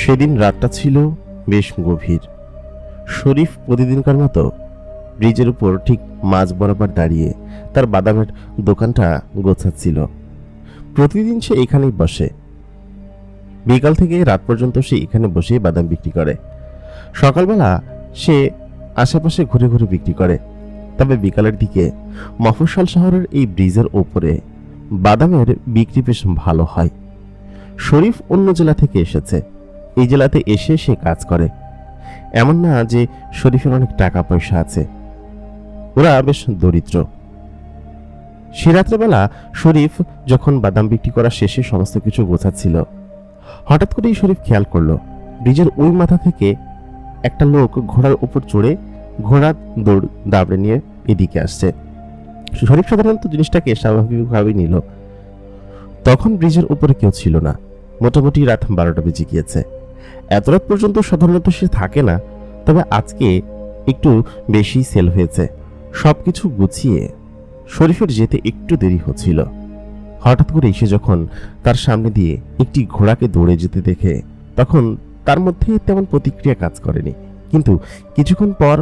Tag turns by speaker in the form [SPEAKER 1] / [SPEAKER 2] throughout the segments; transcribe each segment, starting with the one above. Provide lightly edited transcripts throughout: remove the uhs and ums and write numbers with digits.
[SPEAKER 1] সেদিন রাতটা ছিল বেশ গভীর। শরীফ প্রতিদিনকার মতো ব্রিজের উপর ঠিক মাঝ বরাবর দাঁড়িয়ে তার বাদামের দোকানটা গোছাচ্ছিল। প্রতিদিন সে এখানেই বসে, বিকাল থেকে রাত পর্যন্ত সে এখানে বসে বাদাম বিক্রি করে। সকালবেলা সে আশেপাশে ঘুরে ঘুরে বিক্রি করে, তবে বিকালের দিকে মফস্বল শহরের এই ব্রিজের ওপরে বাদামের বিক্রি বেশ ভালো হয়। শরীফ অন্য জেলা থেকে এসেছে, এই জেলাতে এসে সে কাজ করে। এমন না যে শরীফের অনেক টাকা পয়সা আছে, ওরা বেশ দরিদ্র। সে রাত্রেবেলা শরীফ যখন বাদাম বিক্রি করা শেষে সমস্ত কিছু গোছাচ্ছিল, হঠাৎ করেই শরীফ খেয়াল করলো ব্রিজের ওই মাথা থেকে একটা লোক ঘোড়ার উপর চড়ে ঘোড়া দৌড় দাবড়ে নিয়ে এদিকে আসছে। শরীফ সাধারণত জিনিসটাকে স্বাভাবিকভাবেই নিল। তখন ব্রিজের উপরে কেউ ছিল না, মোটামুটি রাত 12টা বেজে গিয়েছে। এত রাত পর্যন্ত সাধারণত সে থাকে না, তবে আজকে একটু বেশি সেল হয়েছে। সবকিছু গুছিয়ে শরীফের যেতে একটু দেরি হচ্ছিল। হঠাৎ করে সে যখন তার সামনে দিয়ে একটি ঘোড়াকে দৌড়ে যেতে দেখে, তখন তার মধ্যে তেমন প্রতিক্রিয়া কাজ করেনি। কিন্তু কিছুক্ষণ পর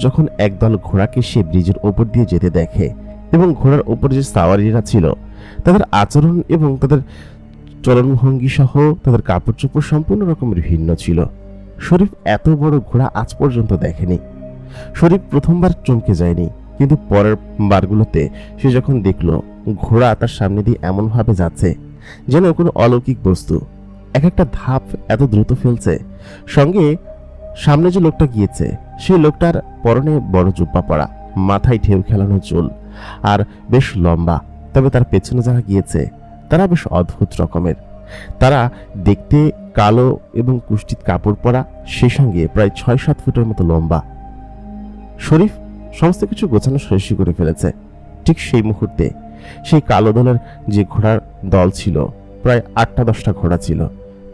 [SPEAKER 1] যখন একদল ঘোড়াকে সে ব্রিজের ওপর দিয়ে যেতে দেখে এবং ঘোড়ার ওপর যে সাওয়ারিরা ছিল তাদের আচরণ এবং তাদের চলনভঙ্গি সহ তাদের কাপড় চোপড় সম্পূর্ণ রকমের ভিন্ন ছিল। শরীফ এত বড় ঘোড়া আজ পর্যন্ত দেখেনি। শরীফ প্রথমবার চমকে যায়নি, কিন্তু পরের বারগুলোতে সে যখন দেখলো ঘোড়া তার সামনে দিয়ে এমনভাবে যাচ্ছে যেন কোনো অলৌকিক বস্তু এক একটা ধাপ এত দ্রুত ফেলছে। সঙ্গে সামনে যে লোকটা গিয়েছে সেই লোকটার পরনে বড় জুব্বা পরা, মাথায় ঢেউ খেলানো চুল আর বেশ লম্বা। তবে তার পেছনে যারা গিয়েছে তারা বেশ অদ্ভুত রকমের। তারা দেখতে কালো এবং কুষ্ঠিত কাপড় পরা, সেই সঙ্গে প্রায় 6-7 ফুটের মতো লম্বা। শরীফ সমস্ত কিছু গোছানো শেষ করে ফেলেছে। ঠিক সেই মুহূর্তে সেই কালো দলের যে ঘোড়ার দল ছিল, প্রায় 8-10টা ঘোড়া ছিল,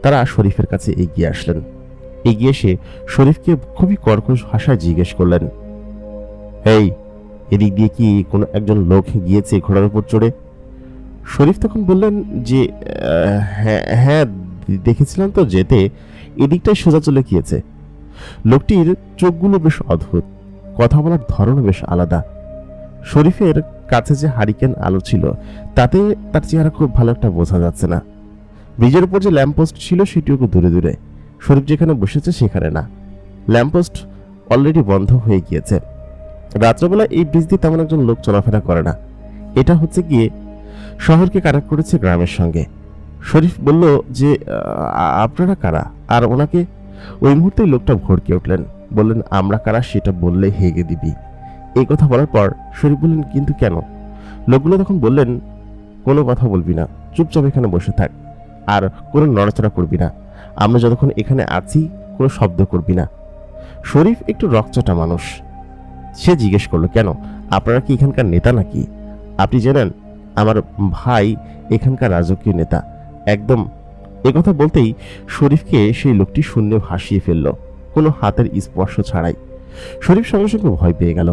[SPEAKER 1] তারা শরীফের কাছে এগিয়ে আসলেন। এগিয়ে এসে শরীফকে খুবই কর্কশ ভাষায় জিজ্ঞেস করলেন, এই এদিক দিয়ে কি কোনো একজন লোক গিয়েছে ঘোড়ার উপর চড়ে? শরীফ তখন বললেন যে হ্যাঁ দেখেছিলাম তো যেতে, এদিকটাই সোজা চলে গিয়েছে। লোকটির চোখগুলো বেশ অদ্ভুত, কথা বলার ধরনও বেশ আলাদা। শরীফের কাছে যে হারিকেন আলো ছিল তাতে তার চেহারা খুব ভালো একটা বোঝা যাচ্ছে না। ব্রিজের উপর যে ল্যাম্পপোস্ট ছিল সেটিও দূরে দূরে, শরীফ যেখানে বসেছে সেখানে না। ল্যাম্পপোস্ট অলরেডি বন্ধ হয়ে গিয়েছে। রাত্রেবেলা এই ব্রিজ দিয়ে তেমন একজন লোক চলাফেরা করে না। এটা হচ্ছে গিয়ে শহরকে কানেক্ট করেছে গ্রামের সঙ্গে। শরীফ বলল যে আপনারা কারা? আর ওনাকে ওই মুহূর্তেই লোকটা ভড়কে উঠলেন, বললেন আমরা কারা সেটা বললে হেগে দিবি। এই কথা বলার পর শরীফ বললেন কিন্তু কেন? লোকগুলো তখন বললেন কোনো কথা বলবি না, চুপচাপ এখানে বসে থাক আর কোনো নড়াচড়া করবি না। আমরা যতক্ষণ এখানে আছি কোনো শব্দ করবি না। শরীফ একটু রকচটা মানুষ, সে জিজ্ঞেস করলো কেন, আপনারা কি এখানকার নেতা নাকি? আপনি জানেন আমার ভাই এখানকার রাজকীয় নেতা একদম। একথা বলতেই শরীফকে সেই লোকটি শূন্যে ভাসিয়ে ফেলল, কোনো হাতের স্পর্শ ছাড়াই। শরীফ সঙ্গে সঙ্গে ভয় পেয়ে গেল।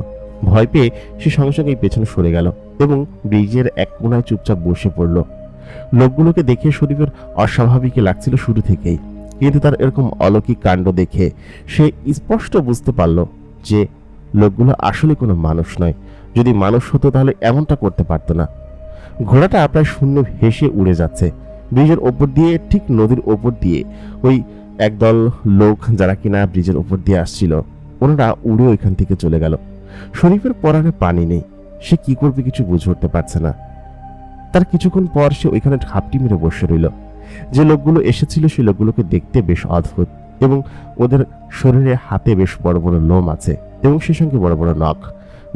[SPEAKER 1] ভয় পেয়ে সে সঙ্গে সঙ্গে পেছনে সরে গেল এবং ব্রিজের এক কোণায় চুপচাপ বসে পড়ল। লোকগুলোকে দেখে শরীফের অস্বাভাবিক লাগছিল শুরু থেকেই, কিন্তু তার এরকম অলৌকিক কাণ্ড দেখে সে স্পষ্ট বুঝতে পারল যে লোকগুলো আসলে কোনো মানুষ নয়। যদি মানুষ হতো তাহলে এমনটা করতে পারতো না। ঘোড়াটা প্রায় শূন্য ভেসে উড়ে যাচ্ছে ব্রিজের ওপর দিয়ে। ঠিক নদীর ওপর দিয়ে ওই একদল লোক যারা কিনা ব্রিজের ওপর দিয়ে আসছিল, ওনারা উড়ে ওইখান থেকে চলে গেল। শরীফের পরানে পানি নেই, সে কি করবে কিছু বুঝে উঠতে পারছে না। তার কিছুক্ষণ পর সে ওইখানে ঝাপটি মেরে বসে রইল। যে লোকগুলো এসেছিল সেই লোকগুলোকে দেখতে বেশ অদ্ভুত এবং ওদের শরীরে হাতে বেশ বড় বড় লোম আছে এবং সেই সঙ্গে বড় বড় নখ।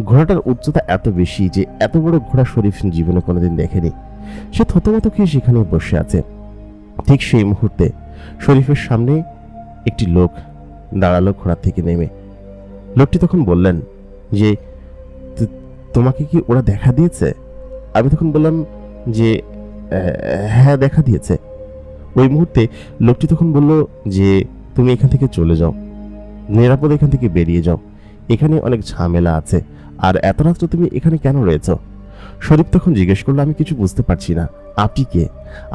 [SPEAKER 1] ঘোড়াটার উচ্চতা এত বেশি যে এত বড় ঘোড়া শরীফ জীবনে কোনোদিন দেখেনি। সে থতমত খেয়ে সেখানে বসে আছে। ঠিক সেই মুহূর্তে শরীফের সামনে একটি লোক দাঁড়ালো ঘোড়া থেকে নেমে। লোকটি তখন বললেন যে তোমাকে কি ওরা দেখা দিয়েছে? আমি তখন বললাম যে হ্যাঁ দেখা দিয়েছে। ওই মুহূর্তে লোকটি তখন বলল যে তুমি এখান থেকে চলে যাও, নিরাপদ এখান থেকে বেরিয়ে যাও, এখানে অনেক ঝামেলা আছে, আর এত রাত্রে তুমি এখানে কেন রয়েছ? শরীফ তখন জিজ্ঞেস করলো আমি কিছু বুঝতে পারছি না, আপনি কে?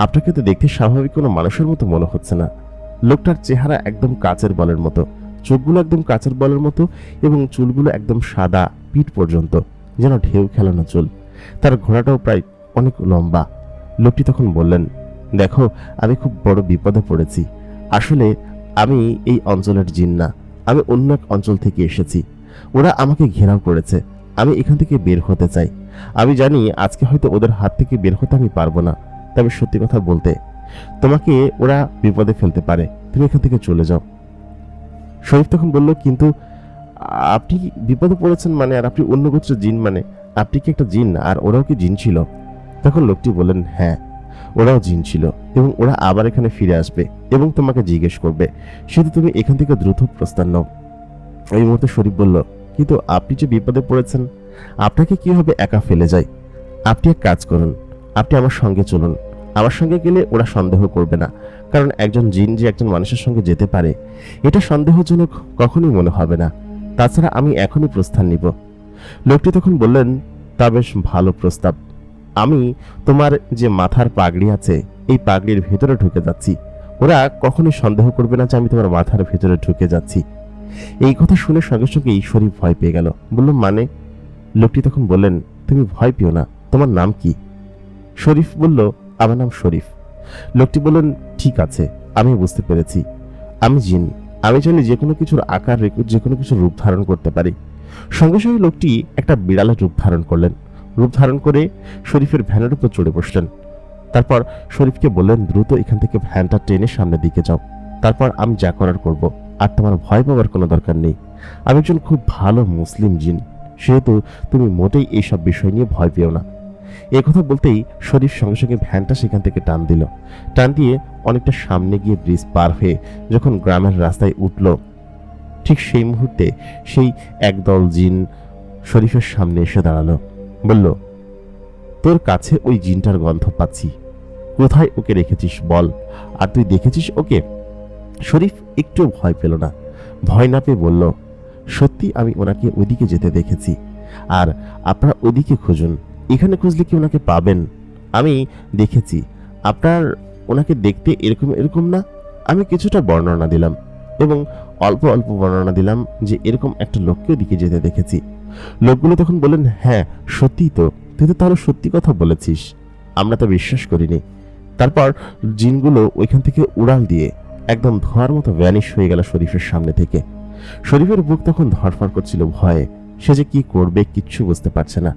[SPEAKER 1] আপনাকে তো দেখতে স্বাভাবিক কোনো মানুষের মতো মনে হচ্ছে না। লোকটার চেহারা একদম কাচের বলের মতো, চোখগুলো একদম কাচের বলের মতো এবং চুলগুলো একদম সাদা পিঠ পর্যন্ত, যেন ঢেউ খেলানো চুল। তার ঘোড়াটাও প্রায় অনেক লম্বা। লোকটি তখন বললেন, দেখো, আমি খুব বড় বিপদে পড়েছি। আসলে আমি এই অঞ্চলের জিন না, আমি অন্য এক অঞ্চল থেকে এসেছি। ওরা আমাকে ঘেরাও করেছে। আমি এখান থেকে বের হতে চাই। আমি জানি আজকে হয়তো ওদের হাত থেকে বের হতে আমি পারবো না, তবে সত্যি কথা বলতে তোমাকে ওরা বিপদে ফেলতে পারে। তুমি এখান থেকে চলে যাও। শরীফ তখন বলল, কিন্তু আপনি বিপদে পড়েছেন মানে, আর আপনি অন্য গোত্রের জিন মানে, আপনি কি একটা জিন আর ওরাও কি জিন ছিল? তখন লোকটি বললেন, হ্যাঁ, ওরাও জিন ছিল এবং ওরা আবার এখানে ফিরে আসবে এবং তোমাকে জিজ্ঞেস করবে। শুধু তুমি এখান থেকে দ্রুত প্রস্থান নাও। এই মুহূর্তে শরীফ বলল, কিন্তু আপনি যে বিপদে পড়েছেন, আপনাকে কিভাবে একা ফেলে যায়? আপনি এক কাজ করুন, আপনি আমার সঙ্গে চলুন। আমার সঙ্গে গেলে ওরা সন্দেহ করবে না, কারণ একজন জিন যে একজন মানুষের সঙ্গে যেতে পারে এটা সন্দেহজনক কখনোই মনে হবে না। তাছাড়া আমি এখনই প্রস্থান নিব। লোকটি তখন বললেন, তা বেশ ভালো প্রস্তাব। আমি তোমার যে মাথার পাগড়ি আছে এই পাগড়ির ভেতরে ঢুকে যাচ্ছি। ওরা কখনোই সন্দেহ করবে না যে আমি তোমার মাথার ভেতরে ঢুকে যাচ্ছি। এই কথা শুনে সঙ্গে সঙ্গেই শরীফ ভয় পেয়ে গেল। বলল, মানে? লোকটি তখন বললেন, তুমি ভয় পেও না, তোমার নাম কি? শরীফ বলল, আমার নাম শরীফ। লোকটি বললেন, ঠিক আছে, আমি বুঝতে পেরেছি। আমি জিন, আমি চাইলে যে কোনো কিছুর আকার যে কোনো কিছুর রূপ ধারণ করতে পারি। সঙ্গে সঙ্গে লোকটি একটা বিড়ালের রূপ ধারণ করলেন। রূপ ধারণ করে শরীফের ভ্যানের উপর চড়ে বসলেন। তারপর শরীফকে বললেন, দ্রুত এখান থেকে ভ্যানটা ট্রেনের সামনের দিকে যাও। তারপর আমি যা করার করব, আর তোমার ভয় পাওয়ার কোনো দরকার নেই। আমি একজন খুব ভালো মুসলিম জিন, সেহেতু তুমি মোটেই এইসব বিষয় নিয়ে ভয় পেও না। এই কথা বলতেই শরীফ সঙ্গে সঙ্গে ভ্যানটা সেখান থেকে টান দিল। টান দিয়ে অনেকটা সামনে গিয়ে ব্রিজ পার হয়ে যখন গ্রামের রাস্তায় উঠল, ঠিক সেই মুহূর্তে সেই একদল জিন শরীফের সামনে এসে দাঁড়ালো। বলল, তোর কাছে ওই জিনটার গন্ধ পাচ্ছি, কোথায় ওকে রেখেছিস বল, আর তুই দেখেছিস ওকে? শরীফ একটু ভয় পেল না। ভয় না পেয়ে বলল, সত্যি আমি ওনাকে ওইদিকে যেতে দেখেছি, আর আপনারা ওইদিকে খুঁজুন, এখানে খুঁজলে কি ওনাকে পাবেন? আমি দেখেছি আপনার ওনাকে দেখতে এরকম এরকম না। আমি কিছুটা বর্ণনা দিলাম এবং অল্প অল্প বর্ণনা দিলাম যে এরকম একটা লোককে ওদিকে যেতে দেখেছি। লোকগুলো তখন বললেন, হ্যাঁ সত্যিই তো, তুই তো তাহলে সত্যি কথা বলেছিস, আমরা তো বিশ্বাস করিনি। তারপর জিনগুলো ওইখান থেকে উড়াল দিয়ে একদম ধোঁয়ার মতো ভ্যানিশ হয়ে গেল শরীফের সামনে থেকে। শরীফের বুক তখন ধরফর করছিল ভয়ে, সে যে কি করবে কিচ্ছু বুঝতে পারছে না।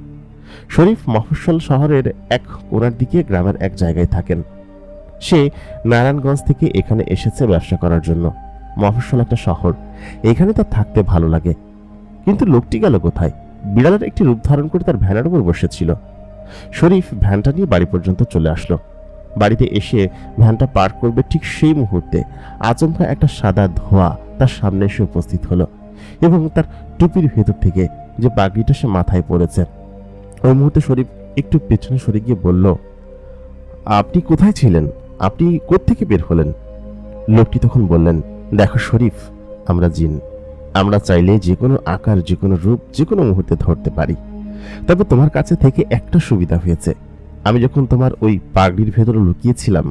[SPEAKER 1] শরীফ মফস্বল শহরের এক কোণার দিকে গ্রামের এক জায়গায় থাকেন। সে নারায়ণগঞ্জ থেকে এখানে এসেছে ব্যবসা করার জন্য। মফস্বল একটা শহর, এখানে তার থাকতে ভালো লাগে। কিন্তু লোকটি গেল কোথায়? বিড়ালের একটি রূপ ধারণ করে তার ভ্যানের উপর বসেছিল। শরীফ ভ্যানটা নিয়ে বাড়ি পর্যন্ত চলে আসলো। বাড়িতে এসে ভ্যানটা পার করবে ঠিক সেই মুহূর্তে আচমকা একটা সাদা ধোঁয়া তার সামনে এসে উপস্থিত হলো এবং তার টুপির ভেতর থেকে যে পাগড়িটা সে মাথায় পড়েছে, ওই মুহূর্তে শরীফ একটু পেছনে সরে গিয়ে বলল, আপনি কোথায় ছিলেন? আপনি কোত্থেকে বের হলেন? লোকটি তখন বললেন, দেখো শরীফ, আমরা জিন, আমরা চাইলে যে কোনো আকার যে কোনো রূপ যে কোনো মুহূর্তে ধরতে পারি। তবে তোমার কাছে থেকে একটা সুবিধা হয়েছে, আমি যখন তোমার ওই পাগড়ির ভেতরে লুকিয়েছিলাম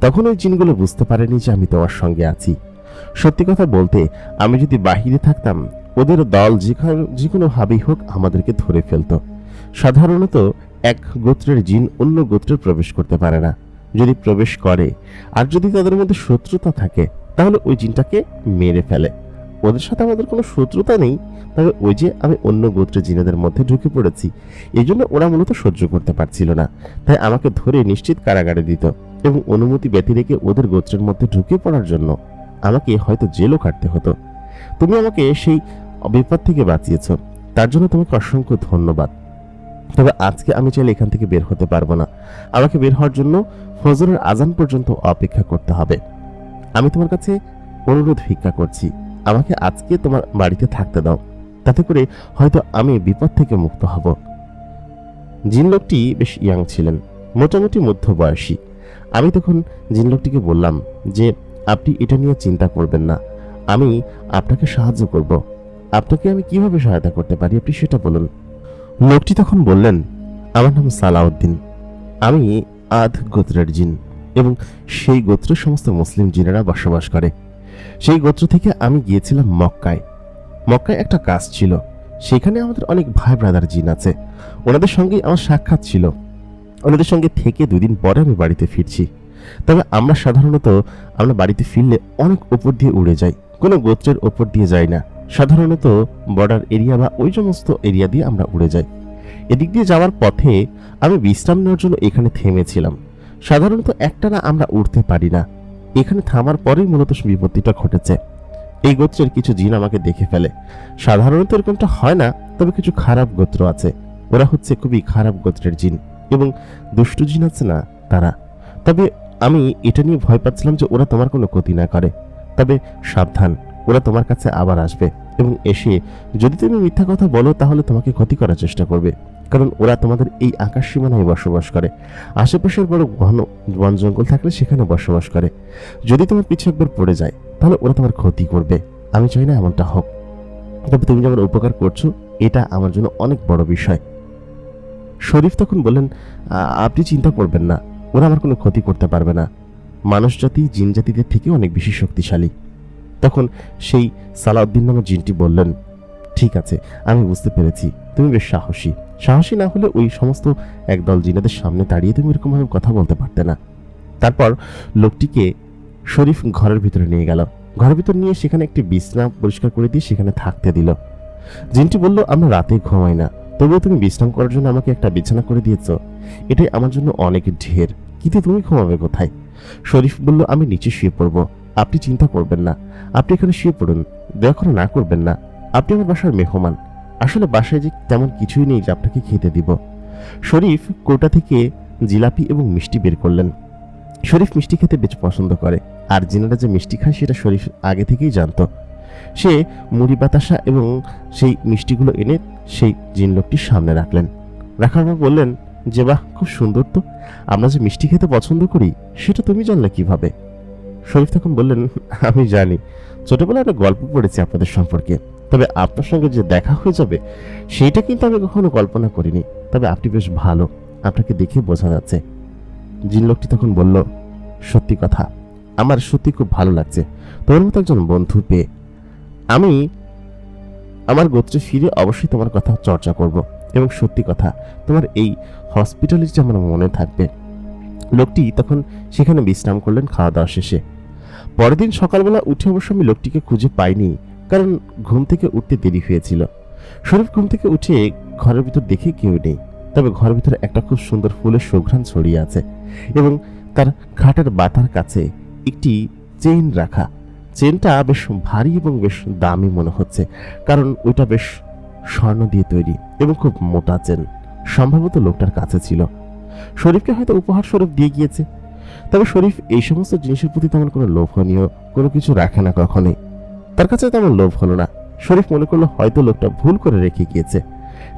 [SPEAKER 1] তখন ওই জিনগুলো বুঝতে পারেনি যে আমি তোমার সঙ্গে আছি। সত্যি কথা বলতে, আমি যদি বাহিরে থাকতাম ওদের দল যে কোনোভাবেই হোক আমাদেরকে ধরে ফেলতো। সাধারণত এক গোত্রের জিন অন্য গোত্রে প্রবেশ করতে পারে না। যদি প্রবেশ করে আর যদি তাদের মধ্যে শত্রুতা থাকে তাহলে ওই জিনটাকে মেরে ফেলে। ওদের সাথে আমাদের কোনো শত্রুতা নেই, তবে ওই যে আমি অন্য গোত্রের জিনেদের মধ্যে ঢুকে পড়েছি, এই জন্য ওরা মূলত সহ্য করতে পারছিল না, তাই আমাকে ধরে নিশ্চিত কারাগারে দিত এবং অনুমতি ব্যতি রেখে ওদের গোত্রের মধ্যে ঢুকে পড়ার জন্য আমাকে হয়তো জেলও কাটতে হতো। তুমি আমাকে সেই বিপদ থেকে বাঁচিয়েছ, তার জন্য তোমাকে অসংখ্য ধন্যবাদ। তবে আজকে আমি চাইলে এখান থেকে বের হতে পারবো না। আমাকে বের হওয়ার জন্য ফজরের আজান পর্যন্ত অপেক্ষা করতে হবে। আমি তোমার কাছে অনুরোধ ভিক্ষা করছি, আমাকে আজকে তোমার বাড়িতে থাকতে দাও, তাতে করে হয়তো আমি বিপদ থেকে মুক্ত হব। জিন লোকটি বেশ ইয়াং ছিলেন, মোটামুটি মধ্যবয়সী। আমি তখন জিন লোকটিকে বললাম যে আপনি এটা নিয়ে চিন্তা করবেন না, আমি আপনাকে সাহায্য করব। আপনাকে আমি কিভাবে সহায়তা করতে পারি আপনি সেটা বলুন। লোকটি তখন বললেন, আমার নাম সালাউদ্দিন, আমি আদ গোত্রের জিন এবং সেই গোত্রের সমস্ত মুসলিম জিনেরা বসবাস করে। সেই গোত্র থেকে আমি গিয়েছিলাম মক্কায়। মক্কায় একটা কাজ ছিল, সেখানে আমাদের অনেক ভাই ব্রাদার জিন আছে। ওনাদের সঙ্গেই আমার সাক্ষাৎ ছিল। ওনাদের সঙ্গে থেকে 2 দিন পরে আমি বাড়িতে ফিরছি। তবে আমরা বাড়িতে ফিরলে অনেক ওপর দিয়ে উড়ে যাই, কোনো গোত্রের ওপর দিয়ে যাই না। সাধারণত বর্ডার এরিয়া বা ওই সমস্ত এরিয়া দিয়ে আমরা উড়ে যাই। এদিক দিয়ে যাওয়ার পথে আমি বিশ্রাম নেওয়ার জন্য এখানে থেমেছিলাম। সাধারণত একটানা আমরা উঠতে পারি না। এখানে থামার পরেই মূলত বিপত্তিটা ঘটেছে। এই গোত্রের কিছু জিন আমাকে দেখে ফেলে। সাধারণত এরকমটা হয় না, তবে কিছু খারাপ গোত্র আছে। ওরা হচ্ছে খুবই খারাপ গোত্রের জিন এবং দুষ্টু জিন আছে না, তারা। তবে আমি এটা নিয়ে ভয় পাচ্ছিলাম যে ওরা তোমার কোনো ক্ষতি না করে। তবে সাবধান, ওরা তোমার কাছে আবার আসবে এবং এসে যদি তুমি মিথ্যা কথা বলো তাহলে তোমাকে ক্ষতি করার চেষ্টা করবে। কারণ ওরা তোমাদের এই আকাশ সীমানায় বসবাস করে। আশেপাশের বড় ঘন বন জঙ্গল থাকলে সেখানে বসবাস করে। যদি তোমার পিছু একবার পড়ে যায় তাহলে ওরা তোমার ক্ষতি করবে। আমি চাই না এমনটা হোক। তবে তুমি যেমন উপকার করছো, এটা আমার জন্য অনেক বড় বিষয়। শরীফ তখন বললেন, আপনি চিন্তা করবেন না, ওরা আমার কোনো ক্ষতি করতে পারবে না। মানুষ জাতি জিন জাতিদের থেকে অনেক বেশি শক্তিশালী। তখন সেই সালাউদ্দিন নামের জিনটি বললেন, ঠিক আছে, আমি বুঝতে পেরেছি, তুমি বেশ সাহসী। সাহসী না হলে ওই সমস্ত একদল জিনাদের সামনে দাঁড়িয়ে তুমি এরকমভাবে কথা বলতে পারতে না। তারপর লোকটিকে শরীফ ঘরের ভিতরে নিয়ে গেল। ঘরের ভিতর নিয়ে সেখানে একটি বিছানা পরিষ্কার করে দিয়ে সেখানে থাকতে দিল। জিনটি বলল, আমরা রাতে ঘুমাই না, তবুও তুমি বিশ্রাম করার জন্য আমাকে একটা বিছানা করে দিয়েছ, এটাই আমার জন্য অনেক ঢের। কিন্তু তুমি ঘুমাবে কোথায়? শরীফ বলল, আমি নিচে শুয়ে পড়ব। আপনি চিন্তা করবেন না, আপনি এখানে শুয়ে পড়ুন, দয়া করে না করবেন না। আপনি আমার বাসার মেহমান। আসলে বাসায় যে তেমন কিছুই নেই যে আপনাকে খেতে দিব। শরীফ কৌটা থেকে জিলাপি এবং মিষ্টি বের করলেন। শরীফ মিষ্টি খেতে বেশ পছন্দ করে, আর জিনারা যে মিষ্টি খায় সেটা শরীফ আগে থেকেই জানতো। সে মুড়ি বাতাসা এবং সেই মিষ্টিগুলো এনে সেই জিন লোকটির সামনে রাখলেন। রাখার পর বললেন যে, বাহ, খুব সুন্দর তো। আমরা যে মিষ্টি খেতে পছন্দ করি সেটা তুমি জানলে কিভাবে? শরীফ তখন বললেন, আমি জানি, ছোটবেলায় একটা গল্প পড়েছি আপনাদের সম্পর্কে। তবে আপনার সঙ্গে যে দেখা হয়ে যাবে সেইটা কিন্তু আমি কখনো কল্পনা করিনি। তবে আপনি বেশ ভালো, আপনাকে দেখে বোঝা যাচ্ছে। জিন লোকটি তখন বলল, সত্যি কথা, আমার সত্যি খুব ভালো লাগছে তোমার মতো একজন বন্ধু পেয়ে। আমি আমার গোত্রে ফিরে অবশ্যই তোমার কথা চর্চা করব এবং সত্যি কথা, তোমার এই হসপিটালিটি আমার মনে থাকবে। লোকটি তখন সেখানে বিশ্রাম করলেন খাওয়া দাওয়া শেষে। পরের দিন সকালবেলা উঠে অবশ্য আমি লোকটিকে খুঁজে পাইনি, কারণ ঘুম থেকে উঠতে দেরি হয়েছিল। শরীফ ঘুম থেকে উঠে ঘরের ভিতর দেখে কেউ নেই। তবে ঘরের ভিতরে একটা খুব সুন্দর ফুলের সুঘ্রাণ ছড়িয়ে আছে এবং তার খাটের বাতার কাছে একটি চেইন রাখা। চেনটা বেশ ভারী এবং বেশ দামি মনে হচ্ছে, কারণ ওইটা বেশ স্বর্ণ দিয়ে তৈরি এবং খুব মোটা চেন। সম্ভবত লোকটার কাছে ছিল। শরীফকে হয়তো উপহার স্বরূপ দিয়ে গিয়েছে। তবে শরীফ এই সমস্ত জিনিসের প্রতি তেমন কোনো লোভনীয় কোনো কিছু রাখে না কখনোই। তার কাছে তেমন লোভ হলো না। শরীফ মনে করলো হয়তো লোকটা ভুল করে রেখে গিয়েছে,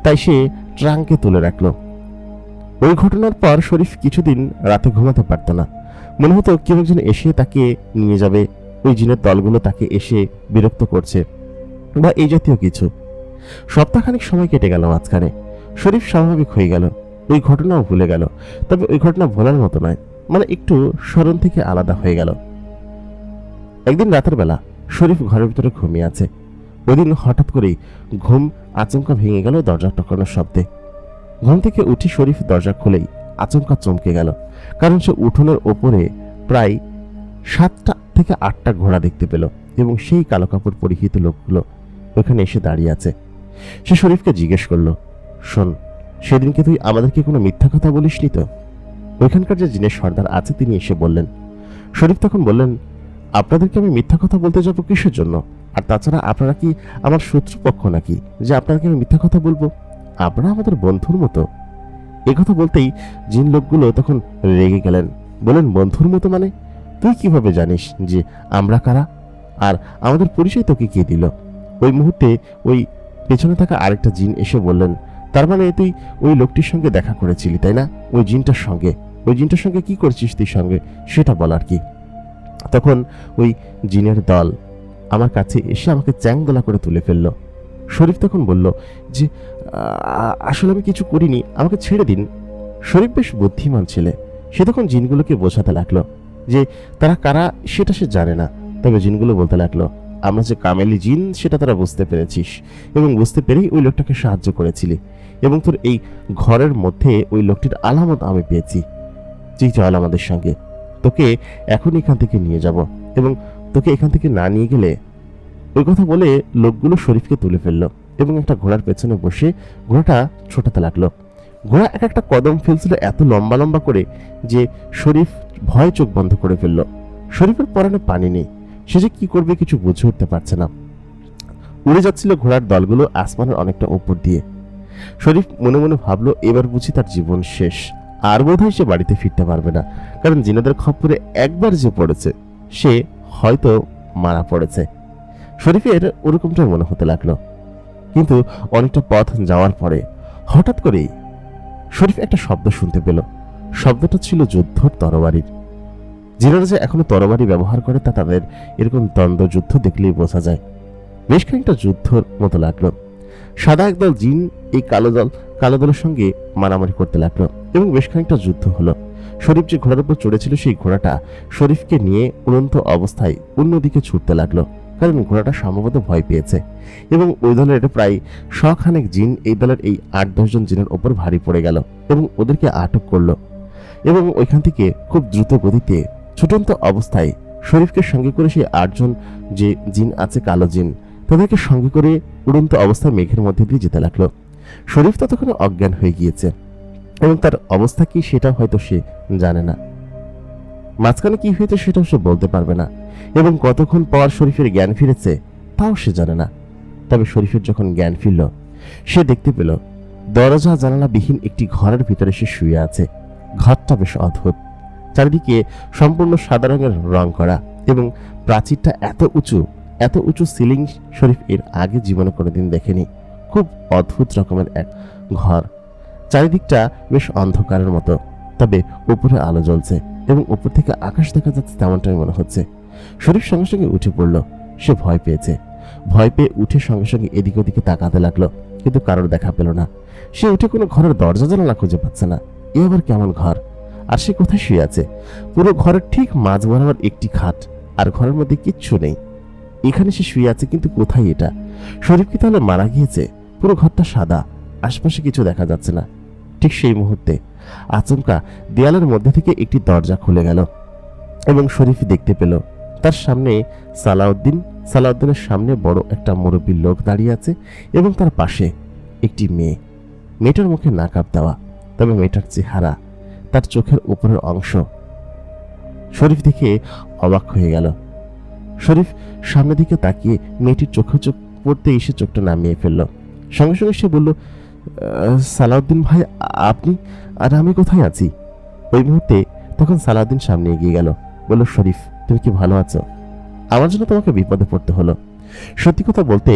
[SPEAKER 1] তাই সে ট্রাঙ্কে তুলে রাখলো। ওই ঘটনার পর শরীফ কিছুদিন রাতে ঘুমাতে পারত না। মনে হতো কেউ একজন এসে তাকে নিয়ে যাবে, ওই জিনের দলগুলো তাকে এসে বিরক্ত করছে বা এই জাতীয় কিছু। সপ্তাহখানিক সময় কেটে গেল। মাঝখানে শরীফ স্বাভাবিক হয়ে গেল, ওই ঘটনাও ভুলে গেল। তবে ওই ঘটনা ভোলার মতো নয়, মানে একটু স্মরণ থেকে আলাদা হয়ে গেল। একদিন রাতের বেলা শরীফ ঘরের ভিতরে ঘুমিয়ে আছে। ওইদিন হঠাৎ করেই ঘুম আচমকা ভেঙে গেল দরজা টকানোর শব্দে। ঘুম থেকে উঠে শরীফ দরজা খুলেই আচমকা চমকে গেল, কারণ সে উঠোনের ওপরে প্রায় 7টা থেকে 8টা ঘোড়া দেখতে পেল এবং সেই কালো কাপড় পরিহিত লোকগুলো ওখানে এসে দাঁড়িয়ে আছে। সে শরীফকে জিজ্ঞেস করলো, শোন, সেদিনকে তুই আমাদেরকে কোনো মিথ্যা কথা বলিসনি তো? ওইখানকার যে জিনের সর্দার আছে তিনি এসে বললেন। শরীফ তখন বললেন, আপনাদেরকে আমি মিথ্যা কথা বলতে যাবো কিসের জন্য? আর তাছাড়া আপনারা কি আমার শত্রুপক্ষ নাকি যে আপনাদেরকে আমি মিথ্যা কথা বলবো? আপনারা আমাদের বন্ধুর মতো। কথা বলতেই জিন লোকগুলো তখন রেগে গেলেন, বলেন, বন্ধুর মতো মানে? তুই কিভাবে জানিস যে আমরা কারা? আর আমাদের পরিচয় তোকে কে দিল? ওই মুহূর্তে ওই পেছনে থাকা আরেকটা জিন এসে বললেন, তার মানে তুই ওই লোকটির সঙ্গে দেখা করেছিলি, তাই না? ওই জিনটার সঙ্গে। ওই জিনটার সঙ্গে কি করছিস তুই সঙ্গে, সেটা বল আর কি। তখন ওই জিনের দল আমার কাছে এসে আমাকে চ্যাংদোলা করে তুলে ফেললো। শরীফ তখন বলল যে, আসলে আমি কিছু করিনি, আমাকে ছেড়ে দিন। শরীফ বেশ বুদ্ধিমান ছেলে। সে তখন জিনগুলোকে বোঝাতে লাগলো যে তারা কারা সেটা সে জানে না, তবে জিনগুলো বলতে লাগলো, আমরা যে কামেলি জিন সেটা তারা বুঝতে পেরেছিস, এবং বুঝতে পেরেই ওই লোকটাকে সাহায্য করেছিলি, এবং তোর এই ঘরের মধ্যে ওই লোকটির আলামত আমি পেয়েছি। তুই চল আমাদের সঙ্গে, তোকে এখন এখান থেকে নিয়ে যাব, এবং তোকে এখান থেকে না নিয়ে গেলে। ওই কথা বলে লোকগুলো শরীফকে তুলে ফেললো এবং একটা ঘোড়ার পেছনে বসে ঘোড়াটা ছোটাতে লাগলো। ঘোড়া এক একটা কদম ফেলছিল এত লম্বা লম্বা করে যে শরীফ ভয়ে চোখ বন্ধ করে ফেললো। শরীফের পরনে পানি নেই, সে যে কি করবে কিছু বুঝে উঠতে পারছে না। উড়ে যাচ্ছিল ঘোড়ার দলগুলো আসমানের অনেকটা উপর দিয়ে। শরীফ মনে মনে ভাবলো, এবার বুঝি তার জীবন শেষ, আর বোধহয় সে বাড়িতে ফিরতে পারবে না, কারণ জিনেদের খপ্পরে একবার যে পড়েছে সে হয়তো মারা পড়েছে। শরীফের ওরকমটাই মনে হতে লাগলো। কিন্তু অনেকটা পথ যাওয়ার পরে হঠাৎ করেই শরীফ একটা শব্দ শুনতে পেল। শব্দটা ছিল যুদ্ধর তরবারির। জিনেরা যে এখনো তরবারি ব্যবহার করে তা তাদের এরকম দ্বন্দ্ব যুদ্ধ দেখলেই বোঝা যায়। বেশ খানিকটা যুদ্ধর মতো লাগলো। সাদা একদল জিন এই কালো দলের সঙ্গে মারামারি করতে লাগলো এবং বেশ খানিকটা যুদ্ধ হলো। শরীফ যে ঘোড়ার উপর চড়েছিল সেই ঘোড়াটা শরীফকে নিয়ে উড়ন্ত অবস্থায় অন্যদিকে ছুটতে লাগলো, কারণ ঘোড়াটা সম্ভবত ভয় পেয়েছে। এবং ওই দলের প্রায় 100 খানেক জিন এই দলের এই 8-10 জন জিনের ওপর ভারী পড়ে গেল এবং ওদেরকে আটক করলো। এবং ওইখান থেকে খুব দ্রুত গতিতে ছুটন্ত অবস্থায় শরীফকে সঙ্গে করে সেই 8 জন যে জিন আছে, কালো জিন, তাদেরকে সঙ্গে করে উড়ন্ত অবস্থায় মেঘের মধ্যে দিয়ে যেতে লাগলো। শরীফ ততক্ষণে অজ্ঞান হয়ে গিয়েছে এবং তার অবস্থা কি সেটা হয়তো সে জানে না। মাঝখানে কি হয়েছে সেটাও সে বলতে পারবে না, এবং কতক্ষণ পর শরীফের জ্ঞান ফিরেছে তাও সে জানে না। তবে শরীফের যখন জ্ঞান ফিরল, সে দেখতে পেল দরজা জানালা বিহীন একটি ঘরের ভিতরে সে শুয়ে আছে। ঘরটা বেশ অদ্ভুত, চারিদিকে সম্পূর্ণ সাদা রঙের রং করা, এবং প্রাচীরটা এত উঁচু সিলিং শরীফ এর আগে জীবনে কোনোদিন দেখেনি। খুব অদ্ভুত রকমের এক ঘর। চারিদিকটা বেশ অন্ধকারের মতো, তবে উপরে আলো জ্বলছে এবং উপর থেকে আকাশ দেখা যাচ্ছে তেমনটাই মনে হচ্ছে। শরীফ সঙ্গে সঙ্গে উঠে পড়ল। সে ভয় পেয়েছে। ভয় পেয়ে উঠে সঙ্গে সঙ্গে এদিক ওদিকে তাকাতে লাগলো, কিন্তু কারোর দেখা পেল না। সে উঠে কোনো ঘরের দরজা জানালা খুঁজে পাচ্ছে না। এ আবার কেমন ঘর? আর সে কোথায় শুয়ে আছে? পুরো ঘরের ঠিক মাঝ বরাবর একটি খাট, আর ঘরের মধ্যে কিচ্ছু নেই। এখানে সে শুয়ে আছে, কিন্তু কোথায় এটা? শরীফ কি তাহলে মারা গিয়েছে? পুরো ঘরটা সাদা, আশপাশে কিছু দেখা যাচ্ছে না। ঠিক সেই মুহূর্তে আচমকা দেয়ালের মধ্যে থেকে একটি দরজা খুলে গেল এবং শরীফ দেখতে পেল তার সামনে সালাউদ্দিনের সামনে বড় একটা মুরব্বী লোক দাঁড়িয়ে আছে এবং তার পাশে একটি মেয়ে। মেয়েটার মুখে নাকাব দেওয়া, তবে মেয়েটার চেহারা, তার চোখের উপরের অংশ শরীফ দেখে অবাক হয়ে গেল। শরীফ সামনে দিকে তাকিয়ে মেয়েটির চোখে চোখ পড়তে এসে চোখটা নামিয়ে ফেলল। সঙ্গে সঙ্গে সে বলল, সালাউদ্দিন ভাই, আপনি? আর আমি কোথায় আছি? ওই মুহূর্তে তখন সালাউদ্দিন সামনে এগিয়ে গেল, বলল, শরীফ, তুমি কি ভালো আছো? আমার জন্য তোমাকে বিপদে পড়তে হলো। সত্যি কথা বলতে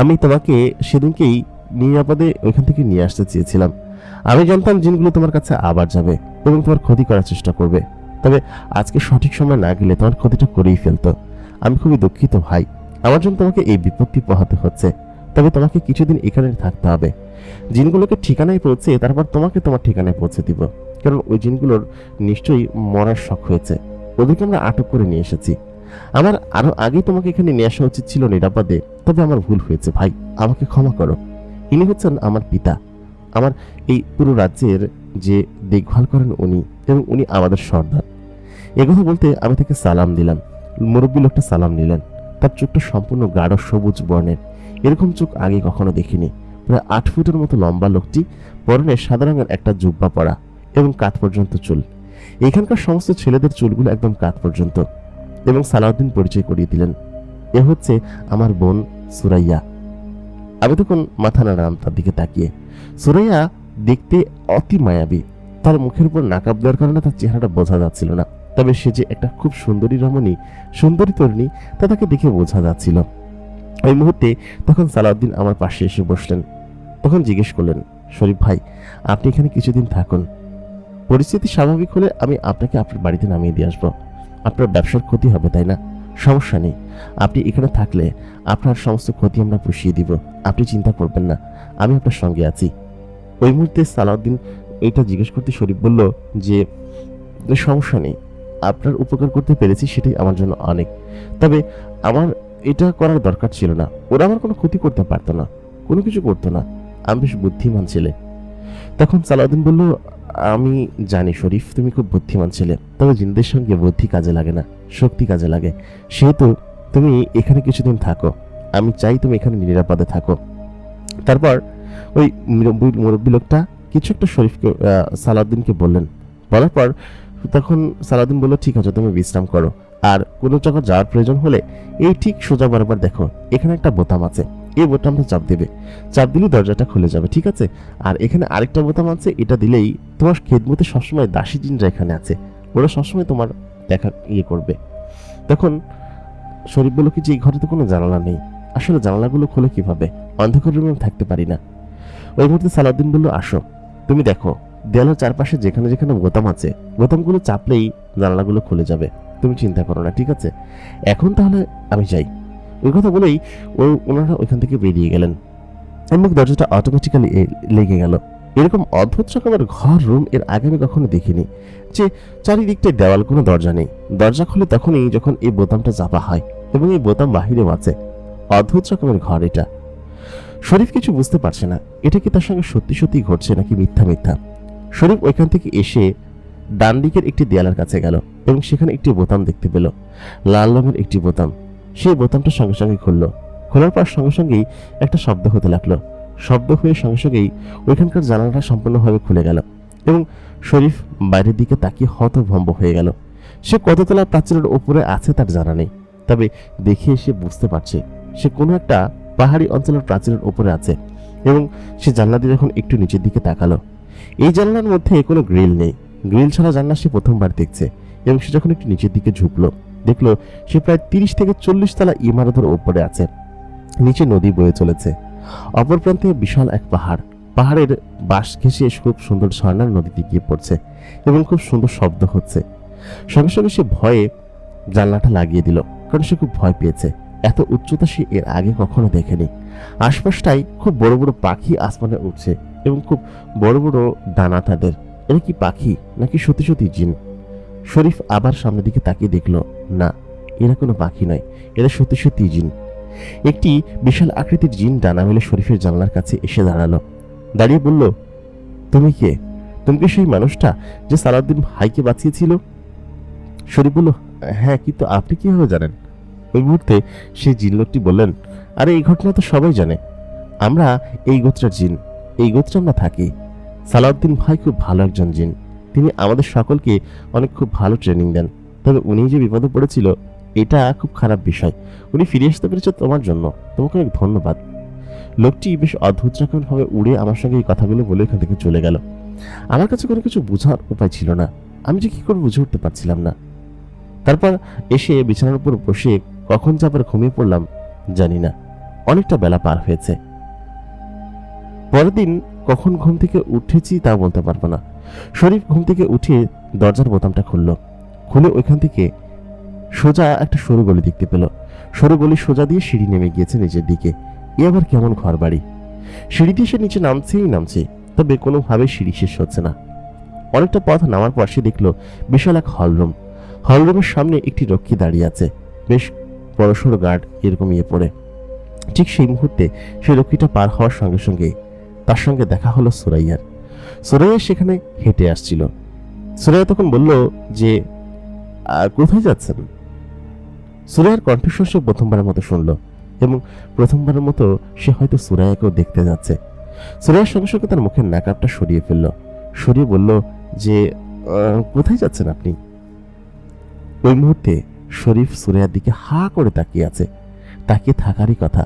[SPEAKER 1] আমি তোমাকে সেদিনকেই নিরাপদে ওইখান থেকে নিয়ে আসতে চেয়েছিলাম। আমি জানতাম জিনগুলো তোমার কাছে আবার যাবে এবং তোমার ক্ষতি করার চেষ্টা করবে, তবে আজকে সঠিক সময় না গেলে তোমার ক্ষতিটা করেই ফেলতো। আমি খুবই দুঃখিত ভাই, আমার জন্য তোমাকে এই বিপত্তি পোহাতে হচ্ছে। তবে তোমাকে কিছুদিন এখানে থাকতে হবে। জিনগুলোকে ঠিকানায় পৌঁছে তারপর তোমাকে তোমার ঠিকানায় পৌঁছে দিব, কারণ ওই জিনগুলোর নিশ্চয়ই মরার শখ হয়েছে। ওদেরকে আমরা আটক করে নিয়ে এসেছি। আমার আরো আগেই তোমাকে এখানে নিয়ে আসা উচিত ছিল নিরাপদে, তবে আমার ভুল হয়েছে ভাই, আমাকে ক্ষমা করো। ইনি হচ্ছেন আমার পিতা, আমার এই পুরো রাজ্যের যে দেখভাল করেন উনি, এবং উনি আমাদের সর্দার। এগুলো বলতে আমি তাকে সালাম দিলাম। মুরব্বী লোকটা সালাম নিলেন। তার চোখটা সম্পূর্ণ গাঢ় সবুজ বর্ণের, এরকম চোখ আগে কখনো দেখিনি। প্রায় 8 ফুটের মতো লম্বা লোকটি, পরনে সাদা রঙের একটা জুব্বা পরা এবং কাঁধ পর্যন্ত চুল। এখানকার সমস্ত ছেলেদের চুলগুলো একদম কাঁধ পর্যন্ত। এবং সালাউদ্দিন পরিচয় করিয়ে দিলেন, এ হচ্ছে আমার বোন সুরাইয়া। আমি তখন মাথা নাড়ালাম তার দিকে তাকিয়ে। সুরাইয়া দেখতে অতি মায়াবী। তার মুখের উপর নাকাব দেওয়ার কারণে তার চেহারাটা বোঝা যাচ্ছিল না, তবে সে যে একটা খুব সুন্দরী তরুণী তা তাকে দেখে বোঝা যাচ্ছিল। ওই মুহূর্তে তখন সালাউদ্দিন আমার পাশে এসে বসলেন। তখন জিজ্ঞেস করলেন, শরীফ ভাই, আপনি এখানে কিছুদিন থাকুন। পরিস্থিতি স্বাভাবিক হলে আমি আপনাকে আপনার বাড়িতে নামিয়ে দিয়ে আসবো। আপনার ব্যবসার ক্ষতি হবে, তাই না? সমস্যা নেই, আপনি এখানে থাকলে আপনার সমস্ত ক্ষতি আমরা পুষিয়ে দিব। আপনি চিন্তা করবেন না, আমি আপনার সঙ্গে আছি। ওই মুহূর্তে সালাউদ্দিন এটা জিজ্ঞেস করতে শরীফ বলল যে, সমস্যা নেই, আপনার উপকার করতে পেরেছি সেটাই আমার জন্য অনেক। তবে আমার এটা করার দরকার ছিল না। ওরা আমার কোনো ক্ষতি করতে পারতো না, কোনো কিছু করতো না। আমি বেশ বুদ্ধিমান ছেলে। তখন সালাউদ্দিন বলল, আমি জানি শরীফ, তুমি খুব বুদ্ধিমান ছেলে, তবে জিনদের সঙ্গে বুদ্ধি কাজে লাগে না, শক্তি কাজে লাগে। সেহেতু তুমি এখানে কিছুদিন থাকো। আমি চাই তুমি এখানে নিরাপদে থাকো। তারপর ওই মুরব্বী লোকটা কিছু একটা শরীফকে সালাউদ্দিনকে বললেন। বলার পর তখন সালাউদ্দিন বলল, ঠিক আছে, তুমি বিশ্রাম করো। আর কোনো জায়গা যাওয়ার প্রয়োজন হলে এই ঠিক সোজা বরাবর দেখো, এখানে একটা বোতাম আছে, এই বোতামটা চাপ দেবে, চাপ দিলেই দরজাটা খুলে যাবে, ঠিক আছে? আর এখানে আরেকটা বোতাম আছে, এটা দিলেই তোমার খেদমতে সবসময় দাসী জিনরা এখানে আছে, ওরা সবসময় তোমার দেখা করবে। তখন শরীফ বলল কি যে এই ঘরে তো কোনো জানালা নেই, আসলে জানালাগুলো খুলে কিভাবে, অন্ধকার রুমে থাকতে পারি না। ওই মুহূর্তে সালাউদ্দিন বলল, আসো, তুমি দেখো দেয়ালের চারপাশে যেখানে যেখানে বোতাম আছে, বোতামগুলো চাপলেই জানালাগুলো খুলে যাবে, তুমি চিন্তা করো না, ঠিক আছে? এখন তাহলে আমি যাই। ওই কথা বলেই ওনারা ওইখান থেকে বেরিয়ে গেলেন এবং দরজাটা অটোমেটিক্যালি লেগে গেল। এরকম অদ্ভুত রকমের ঘর রুম এর আগে আমি কখনো দেখিনি, যে চারিদিকটায় দেওয়াল, কোনো দরজা নেই। দরজা খুলে তখনই যখন এই বোতামটা চাপা হয় এবং এই বোতাম বাহিরেও আছে। অদ্ভুত রকমের ঘর এটা। শরীফ কিছু বুঝতে পারছে না, এটা কি তার সঙ্গে সত্যি সত্যি ঘটছে নাকি মিথ্যা মিথ্যা। শরীফ ওইখান থেকে এসে ডান দিকের একটি দেয়ালের কাছে গেল এবং সেখানে একটি বোতাম দেখতে পেল, লাল রঙের একটি বোতাম। সেই বোতামটা সঙ্গে সঙ্গে খুললো। খোলার পর সঙ্গে সঙ্গেই একটা শব্দ হতে লাগলো। শব্দ হয়ে সঙ্গে সঙ্গেই ওইখানকার জানালাটা সম্পূর্ণভাবে খুলে গেল এবং শরীফ বাইরের দিকে তাকিয়ে হতভম্ব হয়ে গেল। সে কততলা প্রাচীরের ওপরে আছে তার জানা নেই, তবে দেখে সে বুঝতে পারছে সে কোনো একটা পাহাড়ি অঞ্চলের প্রাচীরের ওপরে আছে এবং সে জানলা দিয়ে যখন একটু নিচের দিকে তাকালো, এই জানলার মধ্যে কোনো গ্রিল নেই। গ্রিল ছাড়া জানলা সে প্রথমবার দেখছে এবং সে যখন একটু নিচের দিকে ঝুঁকলো, দেখলো সে প্রায় 30 থেকে 40 তলা ইমারতের ওপরে আছে। নিচে নদী বয়ে চলেছে, অপর প্রান্তে বিশাল এক পাহাড়। পাহাড়ের বাঁশ ঘেঁষে খুব সুন্দর ঝর্ণার নদীতে গিয়ে পড়ছে এবং খুব সুন্দর শব্দ হচ্ছে। সঙ্গে সঙ্গে সে ভয়ে জানলাটা লাগিয়ে দিল, কারণ সে খুব ভয় পেয়েছে। এত উচ্চতা সে এর আগে কখনো দেখেনি। আশপাশটাই খুব বড় বড় পাখি আসমানে উঠছে এবং খুব বড় বড় ডানা তাদের। এরা কি পাখি নাকি সত্যি সত্যি জিন? শরীফ আবার সামনের দিকে তাকিয়ে দেখলো, না, এরা কোনো পাখি নয়, এরা সত্যি সত্যি জিন। একটি বিশাল আকৃতির জিন ডানা মেলে শরীফের জানলার কাছে এসে দাঁড়ালো। দাঁড়িয়ে বলল, তুমি কে? তুমি কি সেই মানুষটা যে সালাউদ্দিন ভাইকে বাঁচিয়েছিল? শরীফ বলল, হ্যাঁ, কিন্তু আপনি কিভাবে জানেন? ওই মুহূর্তে সেই জিন লোকটি বললেন, আরে এই ঘটনা তো সবাই জানে, আমরা এই গোত্রের জিন, এই গোত্রে আমরা থাকি। সালাউদ্দিন ভাই খুব ভালো একজন জিন, তিনি আমাদের সকলকে অনেক খুব ভালো ট্রেনিং দেন। তবে উনি যে বিপদে পড়েছিল এটা খুব খারাপ বিষয়, উনি ফিরে আসতে পেরেছে তোমার জন্য, তোমাকে অনেক ধন্যবাদ। লোকটি বেশ অদ্ভুত রকম ভাবে উড়ে আমার সঙ্গে এই কথাগুলো বলে এখান থেকে চলে গেল। আমার কাছে কোনো কিছু বোঝার উপায় ছিল না, আমি যে কি করে বুঝে উঠতে পারছিলাম না। তারপর এসে বিছানার উপর বসে কখন যে আবার ঘুমিয়ে পড়লাম জানি না। অনেকটা বেলা পার হয়েছে। পরের দিন কখন ঘুম থেকে উঠেছি তা বলতে পারবো না। শরীফ ঘুম থেকে উঠে দরজার বোতামটা খুললো, খুলে ওইখান থেকে সোজা একটা সরু গলি দেখতে পেল। সরু গলি সোজা দিয়ে সিঁড়ি নেমে গিয়েছে নিচের দিকে। এ আবার কেমন ঘর বাড়ি! সিঁড়ি দিয়ে সে নিচে নামছে, তবে কোনোভাবে সিঁড়ি শেষ হচ্ছে না। অনেকটা পথ নামার পর সে দেখলো বিশাল এক হলরুম। হলরুমের সামনে একটি রক্ষী দাঁড়িয়ে আছে, বেশ বড়সড় গার্ড এরকম পড়ে। ঠিক সেই মুহূর্তে সেই রক্ষীটা পার হওয়ার সঙ্গে সঙ্গে তার সঙ্গে দেখা হলো সুরাইয়ার। সুরাইয়া সেখানে হেঁটে আসছিল। সুরাইয়া তখন বলল যে, কোথায় যাচ্ছেন? সুরাইয়ার কণ্ঠস্বর সে প্রথমবারের মতো শুনল এবং প্রথমবারের মতো সে হয়তো সুরাইয়াকেও দেখতে যাচ্ছে। সুরাইয়ার সঙ্গে সঙ্গে তার মুখের নাকাবটা সরিয়ে ফেলল, সরিয়ে বলল যে, কোথায় যাচ্ছেন আপনি? ওই মুহূর্তে শরীফ সুরাইয়ার দিকে হা করে তাকিয়ে আছে। তাকিয়ে থাকারই কথা,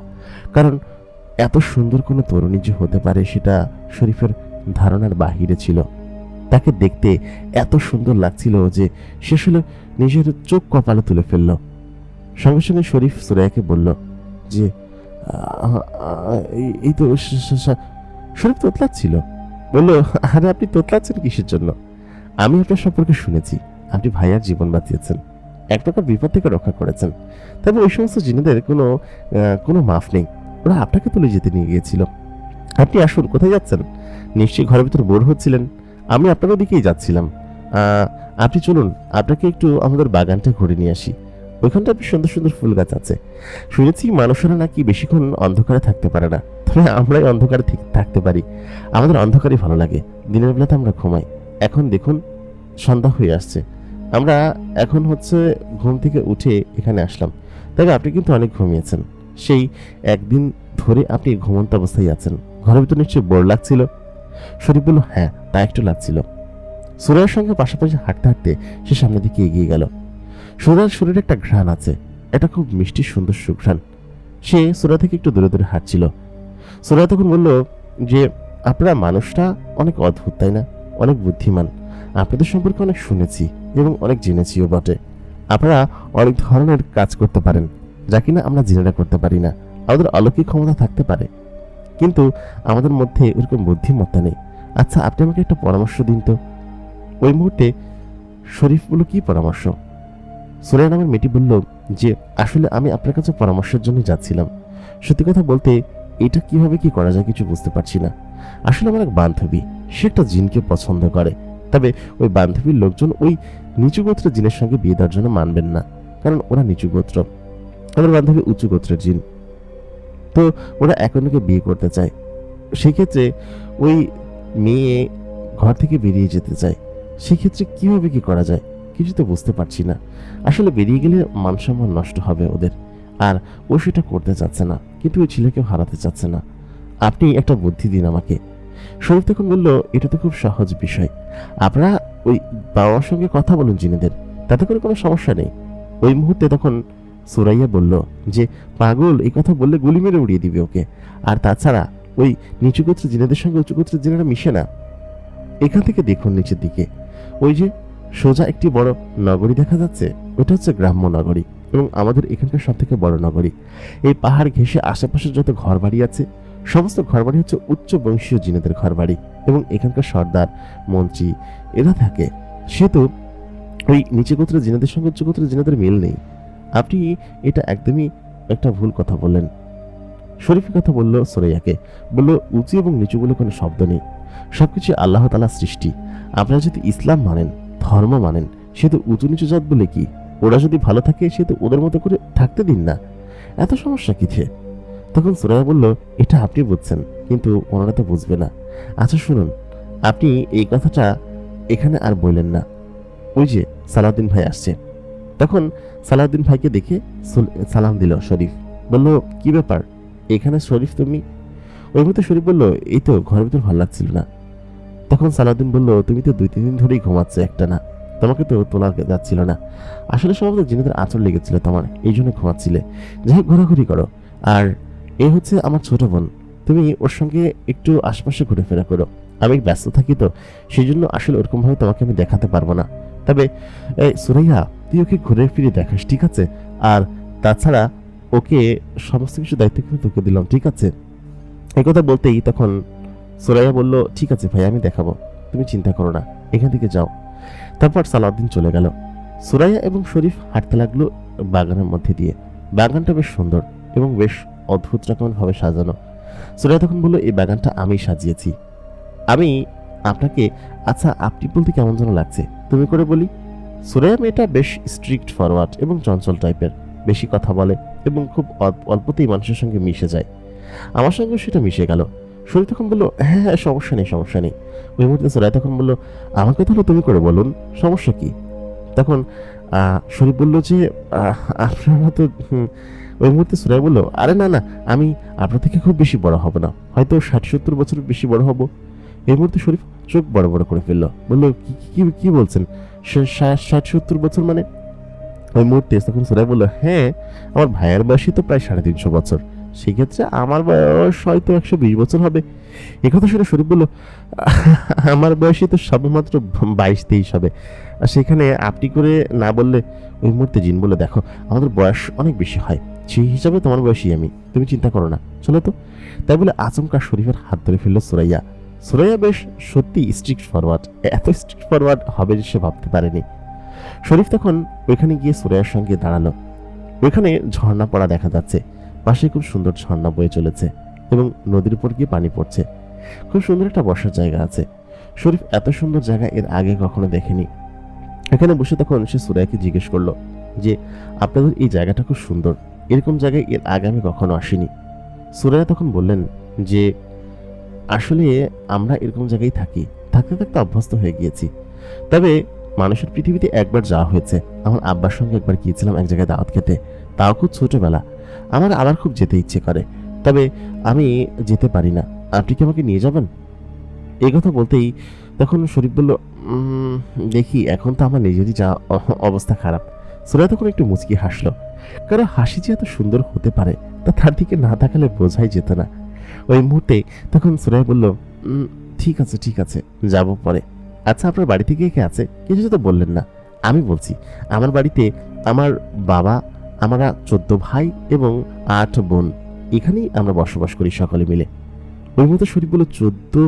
[SPEAKER 1] কারণ এত সুন্দর কোনো তরুণী যে হতে পারে সেটা শরীফের ধারণার বাহিরে ছিল। তাকে দেখতে এত সুন্দর লাগছিল যে সে আসলে নিজের চোখ কপালে তুলে ফেলল। সঙ্গে সঙ্গে শরীফ সুরাইয়াকে বলল যে, এই তো। শরীফ তোতলাচ্ছিল, বলল, আরে আপনি তোতলাচ্ছেন কিসের জন্য? আমি আপনার সম্পর্কে শুনেছি, আপনি ভাইয়ার জীবন বাঁচিয়েছেন, এক প্রকার বিপদ থেকে রক্ষা করেছেন। তবে ওই সমস্ত জিনেদের কোনো মাফ নেই, ওরা আপনাকে তুলে যেতে নিয়ে গিয়েছিল। আপনি আসুন, কোথায় যাচ্ছেন? নিশ্চয়ই ঘরের ভিতর বোর হচ্ছিলেন, আমি আপনার দিকেই যাচ্ছিলাম। আপনি চলুন, আপনাকে একটু আমাদের বাগানটা ঘুরে নিয়ে আসি। ওইখানটা বেশ সুন্দর সুন্দর ফুল গাছ আছে। শুনেছি মানুষেরা নাকি বেশিক্ষণ অন্ধকারে থাকতে পারে না, তবে আমরাই অন্ধকারে থাকতে পারি। আমাদের অন্ধকারই ভালো লাগে, দিনের বেলাতে আমরা ঘুমাই। এখন দেখুন সন্ধ্যা হয়ে আসছে, আমরা এখন হচ্ছে ঘুম থেকে উঠে এখানে আসলাম। তবে আপনি কিন্তু অনেক ঘুমিয়েছেন, সেই একদিন ধরে আপনি ঘুমন্ত অবস্থায় আছেন। ঘরের ভিতরে নিশ্চয়ই বোর লাগছিল। শরীফ বলল, হ্যাঁ তা একটু লাগছিল। সুরাইয়ের সঙ্গে পাশাপাশি হাঁটতে হাঁটতে সে সামনের দিকে এগিয়ে গেল। সুরাইয়ের শরীরে একটা ঘ্রাণ আছে, এটা খুব মিষ্টি সুন্দর সুঘ্রাণ। সে সুরা থেকে একটু দূরে দূরে হাঁটছিল। সুরা তখন বলল যে, আপনারা মানুষটা অনেক অদ্ভুত তাই না, অনেক বুদ্ধিমান। আপনাদের সম্পর্কে অনেক শুনেছি এবং অনেক জেনেছিও বটে। আপনারা অনেক ধরনের কাজ করতে পারেন যা কিনা আমরা জেনেরা করতে পারি না। আমাদের অলৌকিক ক্ষমতা থাকতে পারে, কিন্তু আমাদের মধ্যে ওরকম বুদ্ধিমত্তা নেই। আচ্ছা আপনি আমাকে একটা পরামর্শ দিন তো। ওই মুহূর্তে শরীফ বলল, কি পরামর্শ? সুরাইয়া নামের মেয়েটি বলল যে, আসলে আমি আপনার কাছে পরামর্শের জন্য যাচ্ছিলাম। সত্যি কথা বলতে এটা কিভাবে কি করা যায় কিছু বুঝতে পারছি না। আসলে আমার এক বান্ধবী, সে একটা জিনকে পছন্দ করে। তবে ওই বান্ধবীর লোকজন ওই নিচু গোত্রের জিনের সঙ্গে বিয়ে দেওয়ার জন্য মানবেন না, কারণ ওরা নিচু গোত্র। আমার বান্ধবী উঁচু গোত্রের জিন, তো ওরা এক অন্যকে বিয়ে করতে চায়। সেক্ষেত্রে ওই মেয়ে ঘর থেকে বেরিয়ে যেতে চায়। সেক্ষেত্রে কিভাবে কি করা যায় কিছু তো বুঝতে পারছি না। আসলে বেরিয়ে গেলে মান সম্মান নষ্ট হবে ওদের, আর ও সেটা করতে চাচ্ছে না, কিন্তু ওই ছেলেকেও হারাতে চাচ্ছে না। আপনি একটা বুদ্ধি দিন আমাকে। শরীফ তখন বলল, এটা তো খুব সহজ বিষয়। আপনারা ওই বাবার সঙ্গে কথা বলুন জিনেদের, তাতে করে কোনো সমস্যা নেই। ওই মুহূর্তে তখন সুরাইয়া বলল যে, পাগল, এই কথা বললে গুলি মেরে উড়িয়ে দিবে ওকে। আর তাছাড়া ওই নিচু গোত্রের জিনেদের সঙ্গে উঁচু গোত্রের জিনেরা মিশে না। এখান থেকে দেখুন নিচের দিকে, ওই যে সোজা একটি বড় নগরী দেখা যাচ্ছে, ওটা হচ্ছে গ্রাম্য নগরী এবং আমাদের এখানকার সব থেকে বড় নগরী। এই পাহাড় ঘেঁষে আশেপাশে যত ঘরবাড়ি আছে, সমস্ত ঘরবাড়ি হচ্ছে উচ্চ বংশীয় জিনেদের ঘরবাড়ি এবং এখানকার সর্দার মন্ত্রী এরা থাকে। সেহেতু ওই নিচে গোত্রের জিনেদের সঙ্গে উচ্চ গোত্রের জিনেদের মিল নেই। আপনি এটা একদমই একটা ভুল কথা বললেন। শরীফের কথা বলল সুরাইয়াকে, বলল উঁচু এবং নিচু বলে কোনো শব্দ নেই, সবকিছু আল্লাহ তাআলার সৃষ্টি। আপনারা যদি ইসলাম মানেন, ধর্ম মানেন, সে তো উঁচু নিচু জাত বলে কি? ওরা যদি ভালো থাকে সে তো ওদের মতো করে থাকতে দিন না, এত সমস্যা কিছে? তখন সুরাইয়া বলল, এটা আপনি বুঝছেন, কিন্তু ওনারা তো বুঝবে না। আচ্ছা শুনুন, আপনি এই কথাটা এখানে আর বললেন না। ওই যে সালাউদ্দিন ভাই আসছে। তখন সালাউদ্দিন ভাইকে দেখে সালাম দিল শরীফ। বলল, কি ব্যাপার এখানে শরীফ তুমি? ওই মতো শরীফ বলল, এই তো ঘরের ভিতর ভালো লাগছিল না। তখন সালাউদ্দিন বলল, তুমি তো 2-3 দিন ধরেই ঘুমাচ্ছ একটা না, তোমাকে তো তোলা যাচ্ছিল না। আসলে সম্ভবত জিনেদের আঁচড় লেগেছিল তোমার, এই জন্য ঘুমাচ্ছিলে। যাই হোক, ঘোরাঘুরি করো। আর এ হচ্ছে আমার ছোট বোন, তুমি ওর সঙ্গে একটু আশপাশে ঘুরেফেরা করো। আমি ব্যস্ত থাকি তো, সেই জন্য আসলে ওরকমভাবে তোমাকে আমি দেখাতে পারবো না। তবে এই সুরাইয়া, তুই ওকে ঘুরে ফিরে দেখাস, ঠিক আছে? আর তাছাড়া ওকে সমস্ত কিছু দায়িত্ব কিন্তু তোকে দিলাম, ঠিক আছে? এই কথা বলতেই তখন সুরাইয়া বলল, ঠিক আছে ভাই, আমি দেখাবো, তুমি চিন্তা করো না, এখান থেকে যাও। তারপর সালাউদ্দিন চলে গেল। সুরাইয়া এবং শরীফ হাঁটতে লাগলো বাগানের মধ্যে দিয়ে। বাগানটা বেশ সুন্দর এবং বেশ অদ্ভুত রকমের ভাবে সাজানো। সুরাইয়া তখন বলল, এই বাগানটা আমি সাজিয়েছি। আমি আপনাকে, আচ্ছা আপনি বলতে কেমন যেন লাগছে, তুমি করে বলি। সুরাইয়া মেয়েটা বেশ স্ট্রিক্ট ফরওয়ার্ড এবং চঞ্চল টাইপের, বেশি কথা বলে এবং খুব অল্পতেই মানুষের সঙ্গে মিশে যায়। আমার সঙ্গে সেটা মিশে গেল। শরীফ তখন বলল, হ্যাঁ হ্যাঁ, সমস্যা নেই সমস্যা নেই। ওই মুহূর্তে সুরাইয়া তখন বলল, আমাকে তাহলে তুমি করে বলুন, সমস্যা কি? তখন শরীফ বলল যে, আপনারা তো ওই মুহূর্তে সুরাইয়া বলল, আরে না না, আমি আপনার থেকে খুব বেশি বড় হব না, হয়তো 60-70 বছর বেশি বড় হব। এই মুহূর্তে শরীফ চোখ বড় বড় করে ফেললো, বললো, কি বলছেন? 60-70 বছর মানে? ওই মুহূর্তে তখন সুরাইয়া বলল, হ্যাঁ, আমার ভাইয়ের বয়সই তো প্রায় 350 বছর, সেক্ষেত্রে আমার বয়স হয়তো 120 বছর হবে। একথা শুনে শরীফ বলল, আমার বয়সই তো সবেমাত্র 22-23 হবে, আর সেখানে আপনি করে না বললে। ওই মুহূর্তে জিন বলে, দেখো আমাদের বয়স অনেক বেশি হয়, সেই হিসাবে তোমার বয়সী আমি, তুমি চিন্তা করো না, চলো তো। তাই বলে আচমকা শরীফের হাত ধরে ফেললো সুরাইয়া। সুরাইয়া বেশ সত্যি স্ট্রিক্ট ফরওয়ার্ড, এত স্ট্রিক্ট ফরওয়ার্ড হবে সে ভাবতে পারেনি। শরীফ তখন ওইখানে গিয়ে সুরাইয়ার সঙ্গে দাঁড়ালো। ওইখানে ঝর্ণা পড়া দেখা যাচ্ছে, পাশে খুব সুন্দর ঝর্ণা বয়ে চলেছে এবং নদীর উপর গিয়ে পানি পড়ছে। খুব সুন্দর একটা বসার জায়গা আছে। শরীফ এত সুন্দর জায়গা এর আগে কখনো দেখেনি। এখানে বসে তখন সে সুরাইয়াকে জিজ্ঞেস করলো যে আপনাদের এই জায়গাটা খুব সুন্দর, এরকম জায়গায় এর আগে আমি কখনো আসিনি। সুরাইয়া তখন বললেন যে আসলে আমরা এরকম জায়গায় থাকি, থাকতে থাকতে অভ্যস্ত হয়ে গিয়েছি। তবে মানুষের পৃথিবীতে একবার যাওয়া হয়েছে, আমার আব্বার সঙ্গে একবার গিয়েছিলাম এক জায়গায় দাওয়াত খেতে, তাও খুব ছোটবেলা। আমার আবার খুব যেতে ইচ্ছে করে, তবে আমি যেতে পারি না। আপনি কি আমাকে নিয়ে যাবেন? এই কথা বলতেই তখন শরীফ বলল, দেখি এখন তো আমার নিজেরই যা অবস্থা খারাপ। সুরাইয়া তখন একটু মুচকি হাসলো, কারণ হাসি যে এত সুন্দর হতে পারে তা তার দিকে না তাকালে বোঝাই যেত না। ওই মুহূর্তে তখন সুরাইয়া বলল, ঠিক আছে ঠিক আছে, যাব পরে। আচ্ছা আপনার বাড়িতে কে কে আছে? কিছু তো বললেন না। আমি বলছি, আমার বাড়িতে আমার বাবা, আমরা 14 ভাই এবং 8 বোন, এখানেই আমরা বসবাস করি সকলে মিলে। ওই মতো শরীফ বলল, 14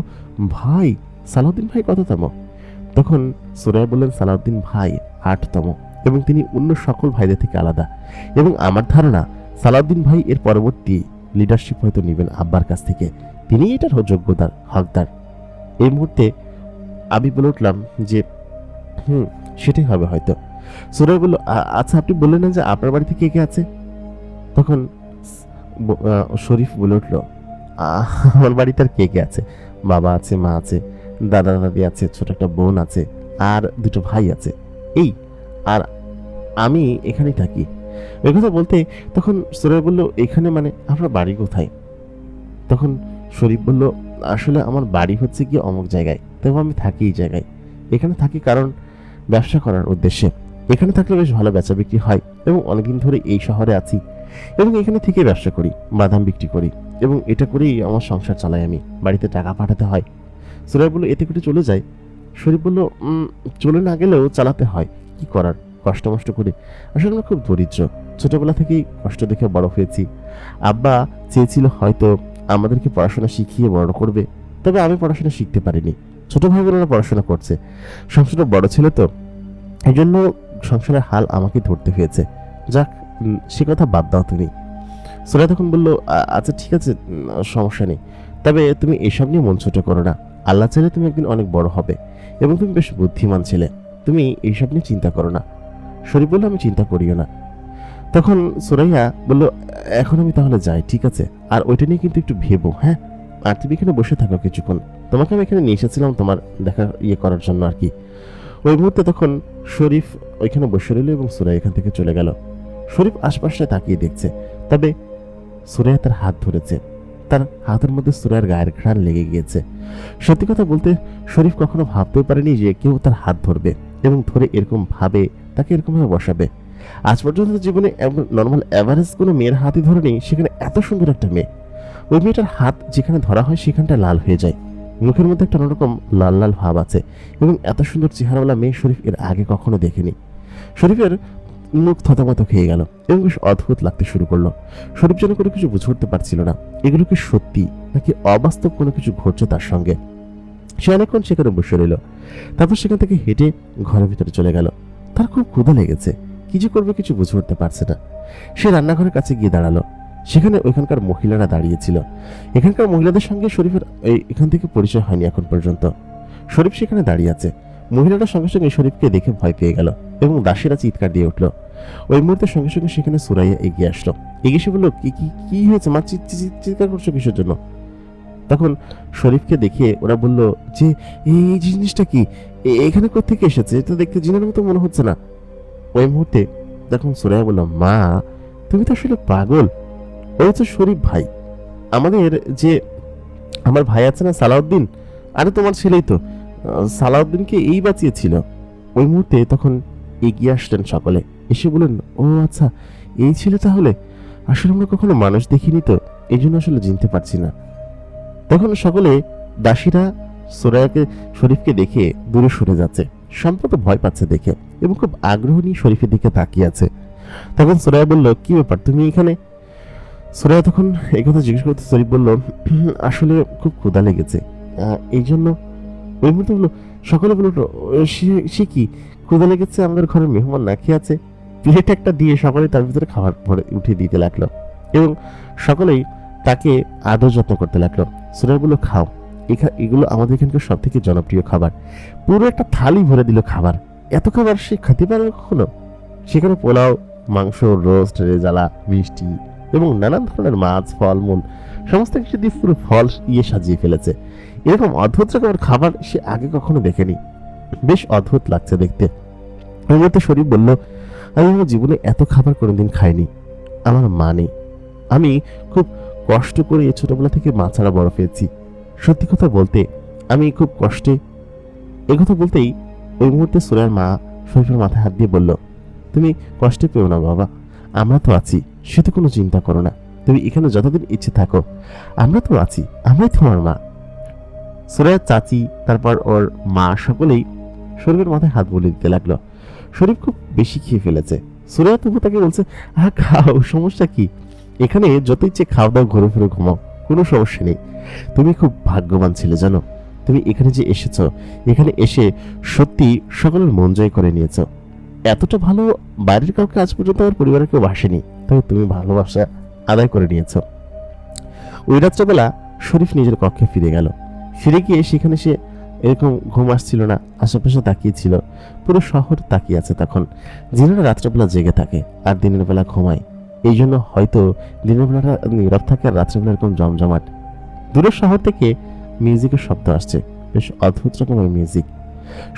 [SPEAKER 1] ভাই? সালাউদ্দিন ভাই কততম? তখন সুরাইয়া বললেন, সালাউদ্দিন ভাই 8তম এবং তিনি অন্য সকল ভাইদের থেকে আলাদা। এবং আমার ধারণা সালাউদ্দিন ভাই এর পরবর্তী লিডারশিপ হয়তো নেবেন আব্বার কাছ থেকে, তিনি এটার যোগ্যতার হকদার। এই মুহূর্তে আমি বলে উঠলাম যে সেটাই হবে হয়তো। সুরাইয়া বলল, আচ্ছা আপনি বললেন না যে আপনার বাড়িতে কে কে আছে? তখন শরীফ বলে উঠল, আমার বাড়িতে আর কে কে আছে? বাবা আছে, মা আছে, দাদা দাদি আছে, ছোট একটা বোন আছে, আর 2টো ভাই আছে, এই। আর আমি এখানেই থাকি। ওই কথা বলতে তখন সুরাইয়া বলল, এখানে মানে আপনার বাড়ি কোথায়? তখন শরীফ বলল, আসলে আমার বাড়ি হচ্ছে কি অমুক জায়গায়, তবে আমি থাকি এই জায়গায়। এখানে থাকি কারণ ব্যবসা করার উদ্দেশ্যে। এখানে থাকলে বেশ ভালো বেচা বিক্রি হয় এবং অনেকদিন ধরে এই শহরে আছি এবং এখানে থেকে ব্যবসা করি, বাদাম বিক্রি করি এবং এটা করেই আমার সংসার চালাই। আমি বাড়িতে টাকা পাঠাতে হয়। সুরাইয়া বলল, এতে করে চলে যায়? শরীফ বলল, চলে না গেলেও চালাতে হয়, কি করার, কষ্ট মষ্ট করে। আসলে আমরা খুব দরিদ্র, ছোটবেলা থেকেই কষ্ট দেখে বড় হয়েছি। আব্বা চেয়েছিল হয়তো আমাদেরকে পড়াশোনা শিখিয়ে বড় করবে, তবে আমি পড়াশোনা শিখতে পারিনি। ছোট ভাই বোনেরা পড়াশোনা করছে, সংসারটা বড় ছিল তো, এই জন্য সংসারের হাল আমাকে ধরতে হয়েছে। যাক, সে কথা বাদ দাও তুমি। সুরাইয়া তখন বলল, আচ্ছা ঠিক আছে, সমস্যা নেই, তবে তুমি এসব নিয়ে মন ছোট করো না। আল্লাহ চাইলে তুমি একদিন অনেক বড় হবে এবং তুমি বেশ বুদ্ধিমান ছেলে, তুমি এইসব নিয়ে চিন্তা করো না। শরীফ বলল, আমি চিন্তা করিও না। তখন সুরাইয়া বলল, এখন আমি তাহলে যাই, ঠিক আছে? আর ওইটা নিয়ে কিন্তু একটু ভেবো, হ্যাঁ? আর তুমি এখানে বসে থাকো কিছুক্ষণ, তোমাকে আমি এখানে নিয়ে এসেছিলাম তোমার দেখা করার জন্য আর কি। ওই মুহূর্তে তখন শরীফ ওইখানে বসে রইল এবং সুরাইয়া এখান থেকে চলে গেল। শরীফ আশপাশে তাকিয়ে দেখছে, তবে সুরাইয়া তার হাত ধরেছে, তার হাতের মধ্যে সুরাইয়ার গায়ের ঘ্রাণ লেগে গিয়েছে। সত্যি কথা বলতে শরীফ কখনো ভাবতেও পারেনি যে কেউ তার হাত ধরবে এবং ধরে এরকম ভাবে তাকে এরকমভাবে বসাবে। আজ পর্যন্ত জীবনে নর্মাল অ্যাভারেজ কোনো মেয়ের হাতই ধরেনি, সেখানে এত সুন্দর একটা মেয়ে। ওই মেয়েটার হাত যেখানে ধরা হয় সেখানটা লাল হয়ে যায়, মুখের মধ্যে একটা অন্যরকম লাল লাল ভাব আছে এবং এত সুন্দর চেহারাওয়ালা মেয়ে শরীফ এর আগে কখনো দেখেনি। শরীফের মুখ থতমত খেয়ে গেল এবং বেশ অদ্ভুত লাগতে শুরু করলো। শরীফ যেন কোনো কিছু বুঝে উঠতে পারছিল না, এগুলো কি সত্যি নাকি অবাস্তব কোনো কিছু ঘটছে তার সঙ্গে। সে অনেকক্ষণ সেখানে বসে রইল, তারপর সেখান থেকে হেঁটে ঘরের ভিতরে চলে গেল। তার খুব ক্ষুধা লেগেছে, কি যে করবে কিছু বুঝে উঠতে পারছে না। সে রান্নাঘরের কাছে গিয়ে দাঁড়ালো, সেখানে ওইখানকার মহিলারা দাঁড়িয়েছিল। এখানকার মহিলাদের সঙ্গে শরীফের এখান থেকে পরিচয় হয়নি এখন পর্যন্ত। শরীফ সেখানে দাঁড়িয়ে আছে, মহিলাটার সঙ্গে সঙ্গে শরীফকে দেখে ভয় পেয়ে গেল এবং দাসীরা চিৎকার দিয়ে উঠল। ওই মুহূর্তে সঙ্গে সঙ্গে সেখানে সুরাইয়া এগিয়ে আসলো, এগিয়ে এসে বললো, কি কি কি হয়েছে মা, চিৎকার করছো কিসের জন্য? তখন শরীফকে দেখে ওরা বলল যে, এই জিনিসটা কি, এখানে কোত্থেকে এসেছে? এটা দেখতে জিনের মতো মনে হচ্ছে না। ওই মুহূর্তে তখন সুরাইয়া বলল, মা তুমি তো আসলে পাগল, ও হচ্ছে শরীফ ভাই, আমাদের যে আমার ভাই আছে না সালাউদ্দিন, আরে তোমার ছেলেই তো, সালাউদ্দিনকে এই বাঁচিয়েছিল। ওই মুহূর্তে তখন এগিয়ে আসলেন সকলে, এসে বললেন, ও আচ্ছা এই ছেলে তাহলে, আসলে আমরা কখনো মানুষ দেখিনি তো, এই জন্য আসলে চিনতে পারছি না। তখন সকলে দাসীরা শরীফকে দেখে দূরে সরে যাচ্ছে, সম্পূর্ণ ভয় পাচ্ছে দেখে এবং খুব আগ্রহ নিয়ে শরীফের দিকে তাকিয়ে আছে। তখন সুরাইয়া বলল, কি ব্যাপার তুমি এখানে? সুরাইয়া তখন এই কথা জিজ্ঞেস করতে শরীফ বলল, আসলে খুব ক্ষুধা লেগেছে এই জন্য। ওই মুহূর্তে বললো, সকলে বলল, সে কি ক্ষুধা লেগেছে, আমাদের ঘরের মেহমান না খেয়ে আছে। প্লেট একটা দিয়ে সকলে তার ভিতরে খাবার ভরে উঠিয়ে দিতে লাগলো এবং সকলেই তাকে আদর যত্ন করতে লাগলো। সুরাইয়া বলল, খাও, এগুলো আমাদের এখানকার সব থেকে জনপ্রিয় খাবার। পুরো একটা থালি ভরে দিল খাবার, এত খাবার সে খেতে পারে কখনো? সেখানে পোলাও, মাংস, রোস্ট, রেজালা, মিষ্টি এবং নানান ধরনের মাছ, ফলমূল সমস্ত কিছু দিয়ে পুরো ফল সাজিয়ে ফেলেছে। এরকম অদ্ভুত রকমের খাবার সে আগে কখনো দেখেনি। বেশ অদ্ভুত লাগছে দেখতে। ওই মুহূর্তে শরীফ বলল, আমি আমার জীবনে এত খাবার কোনোদিন খাইনি। আমার মা নেই। আমি খুব কষ্ট করে এই ছোটবেলা থেকে মা ছাড়া বড় পেয়েছি। সত্যি কথা বলতে আমি খুব কষ্টে। একথা বলতেই ওই মুহূর্তে সুরাইয়ার মা শরীফের মাথায় হাত দিয়ে বলল, তুমি কষ্টে পেও না বাবা, আমরা তো আছি, সে তো কোনো চিন্তা করো না। তুমি এখানে যতদিন ইচ্ছে থাকো, আমরা তো আছি, আমরাই তোমার মা। সুরাইয়ার চাচি, তারপর ওর মা, সকলেই শরীফের মাথায় হাত বুলিয়ে দিতে লাগলো। শরীফ খুব বেশি খেয়ে ফেলেছে। সুরাইয়া তবু তাকে বলছে, খাও, সমস্যা কি? এখানে যত ইচ্ছে খাও দাও, ঘুরে ফিরে ঘুমাও, কোনো সমস্যা নেই। তুমি খুব ভাগ্যবান ছিলে জানো, তুমি এখানে যে এসেছো, এখানে এসে সত্যি সকলের মন জয় করে নিয়েছো। এতটা ভালো বাইরের কাউকে আজ পর্যন্ত আমার পরিবারের কেউ বাসেনি, তবে তুমি ভালোবাসা আদায় করে নিয়েছো। ওই রাত্রেবেলা শরীফ নিজের কক্ষে ফিরে গেল। ফিরে গিয়ে সেখানে সে এরকম ঘুম আসছিল না, আশেপাশে তাকিয়েছিল। পুরো শহর তাকিয়ে আছে তখন। দিনের রাত্রেবেলা জেগে থাকে আর দিনের বেলা ঘুমায়, এই জন্য হয়তো দিনের বেলাটা নীরব থাকে আর রাত্রেবেলা এরকম জমজমাট। দূরের শহর থেকে মিউজিকের শব্দ আসছে, বেশ অদ্ভুত রকমের মিউজিক।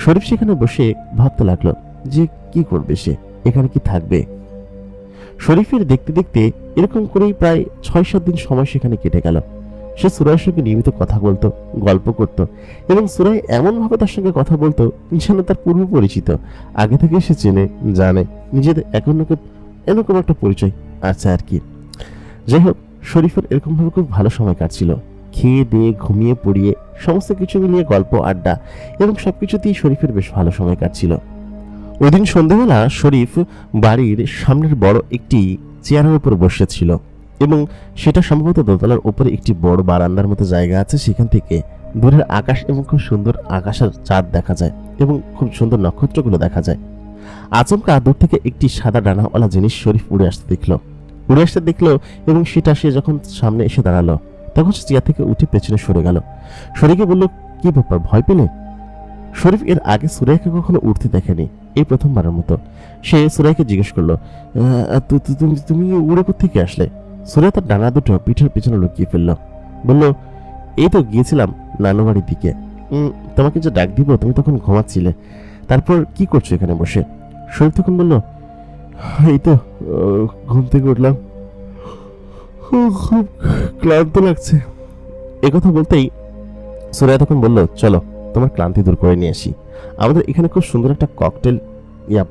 [SPEAKER 1] শরীফ সেখানে বসে ভাবতে লাগলো যে কি করবে সে, এখানে কি থাকবে। শরীফের দেখতে দেখতে এরকম করেই প্রায় 6-7 দিন সময় সেখানে কেটে গেল। সে সুরাইয়ের সঙ্গে নিয়মিত কথা বলতো, গল্প করত, এবং সুরাই এমন ভাবে তার সঙ্গে কথা বলতো যেন তার পূর্ব পরিচিত, আগে থেকে সে চেনে জানে, নিজেদের এরকম একটা পরিচয় আছে আর কি। যাই হোক, শরীফের এরকম ভাবে খুব ভালো সময় কাটছিল। খেয়ে দিয়ে ঘুমিয়ে পড়িয়ে সমস্ত কিছু মিলিয়ে গল্প, আড্ডা এবং সবকিছুতেই শরীফের বেশ ভালো সময় কাটছিল। ওই দিন সন্ধ্যাবেলা শরীফ বাড়ির সামনের বড় একটি চেয়ারের উপর বসেছিল, এবং সেটা সম্ভবত দোতলার উপরে একটি বড় বারান্দার মতো জায়গা আছে। সেখান থেকে দূরের আকাশ এবং খুব সুন্দর আকাশের চাঁদ দেখা যায় এবং খুব সুন্দর নক্ষত্রগুলো দেখা যায়। আচমকা দূর থেকে একটি সাদা ডানাওয়ালা জিনিস শরীফ উড়ে আসতে দেখলো এবং সেটা সে যখন সামনে এসে দাঁড়ালো, তখন সে চেয়ার থেকে উঠে পেছনে সরে গেল। শরীফকে বলল, কি ব্যাপার, ভয় পেলে? শরীফ এর আগে সুরাইয়াকে কখনো উঠতে দেখেনি, এই প্রথমবারের মতো। সে সুরাইয়াকে জিজ্ঞেস করলো, তুমি উড়ে কোত্থেকে আসলে? সুরাইয়া তার ডানা দুটো পিঠের পিছনে লুকিয়ে ফেললো, বলল, এই তো গিয়েছিলাম নানু বাড়ির দিকে। তোমাকে যে ডাক দিব তুমি তখন ঘুমাচ্ছিলে, তারপর কি করছো এখানে বসে? শরীফ তখন বলল, এই তো ঘুম থেকে উঠলাম, খুব ক্লান্ত লাগছে। একথা বলতেই সুরাইয়া তখন বলল, চলো তোমার ক্লান্তি দূর করে নিয়ে আসি। আমাদের এখানে খুব সুন্দর একটা ককটেল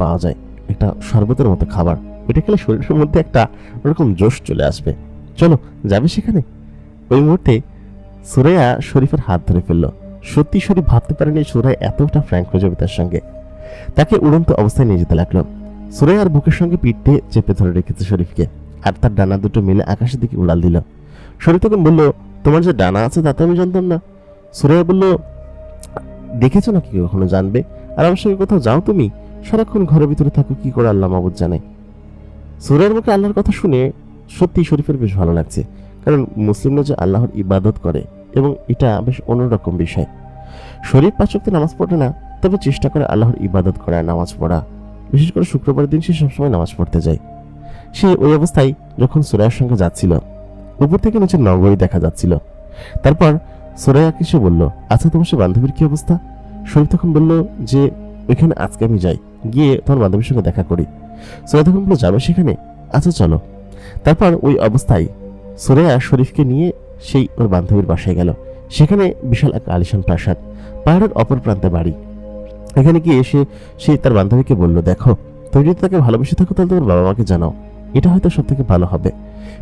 [SPEAKER 1] পাওয়া যায়, একটা শরবতের মতো খাবার। এটা খেলে শরীরের মধ্যে একটা ওরকম জোশ চলে আসবে, চলো যাবে সেখানে। ওই মুহূর্তে সুরাইয়া শরীফের হাত ধরে ফেললো। সত্যি শরীফ ভাবতে পারেনি সুরাইয়া এতটা ফ্র্যাঙ্ক হয়ে যাবে তার সঙ্গে। তাকে উড়ন্ত অবস্থায় নিয়ে যেতে লাগলো। সুরাইয়ার বুকের সঙ্গে পিঠে চেপে ধরে রেখেছে শরীফকে, আর তার ডানা দুটো মিলে আকাশের দিকে উড়াল দিল। শরীফ তখন বলল, তোমার যে ডানা আছে তা তো আমি জানতাম না। সুরাইয়া বলল, দেখেছো নাকি কখনো জানবে? আর আমার সঙ্গে কোথাও যাও তুমি? সারাক্ষণ ঘরের ভিতরে থাকো, কি করে আল্লাহ মাবুদ জানে। সুরাইয়ার মুখে আল্লাহর কথা শুনে সত্যি শরীফের বেশ ভালো লাগছে, কারণ মুসলিমরা যে আল্লাহর ইবাদত করে এবং এটা বেশ অন্যরকম বিষয়। শরীফ 5 ওয়াক্ত নামাজ পড়ে না, তবে চেষ্টা করে আল্লাহর ইবাদত করা, নামাজ পড়া। বিশেষ করে শুক্রবার দিন সে সবসময় নামাজ পড়তে যায়। সে ওই অবস্থায় যখন সুরাইয়ার সঙ্গে যাচ্ছিল, উপর থেকে নিচে নগরী দেখা যাচ্ছিল। তারপর সুরাইয়া কিছু বলল, আচ্ছা তোমার সে বান্ধবীর কি অবস্থা? শরীফ তখন বলল যে ওইখানে আজকে আমি যাই, গিয়ে তোমার বান্ধবীর সঙ্গে দেখা করি। সুরাইয়া তখন বলল, যাবে সেখানে? আচ্ছা চলো। তারপর ওই অবস্থায় সুরাইয়া শরীফকে নিয়ে সেই ওর বান্ধবীর বাসায় গেল। সেখানে বিশাল এক আলিশান প্রাসাদ, পাহাড়ের অপর প্রান্তে বাড়ি। এখানে গিয়ে এসে সে তার বান্ধবীকে বলল, দেখো তুমি যদি তাকে ভালোবেসে থাকো তাহলে তোমার বাবা মাকে জানাও, এটা হয়তো সব থেকে ভালো হবে।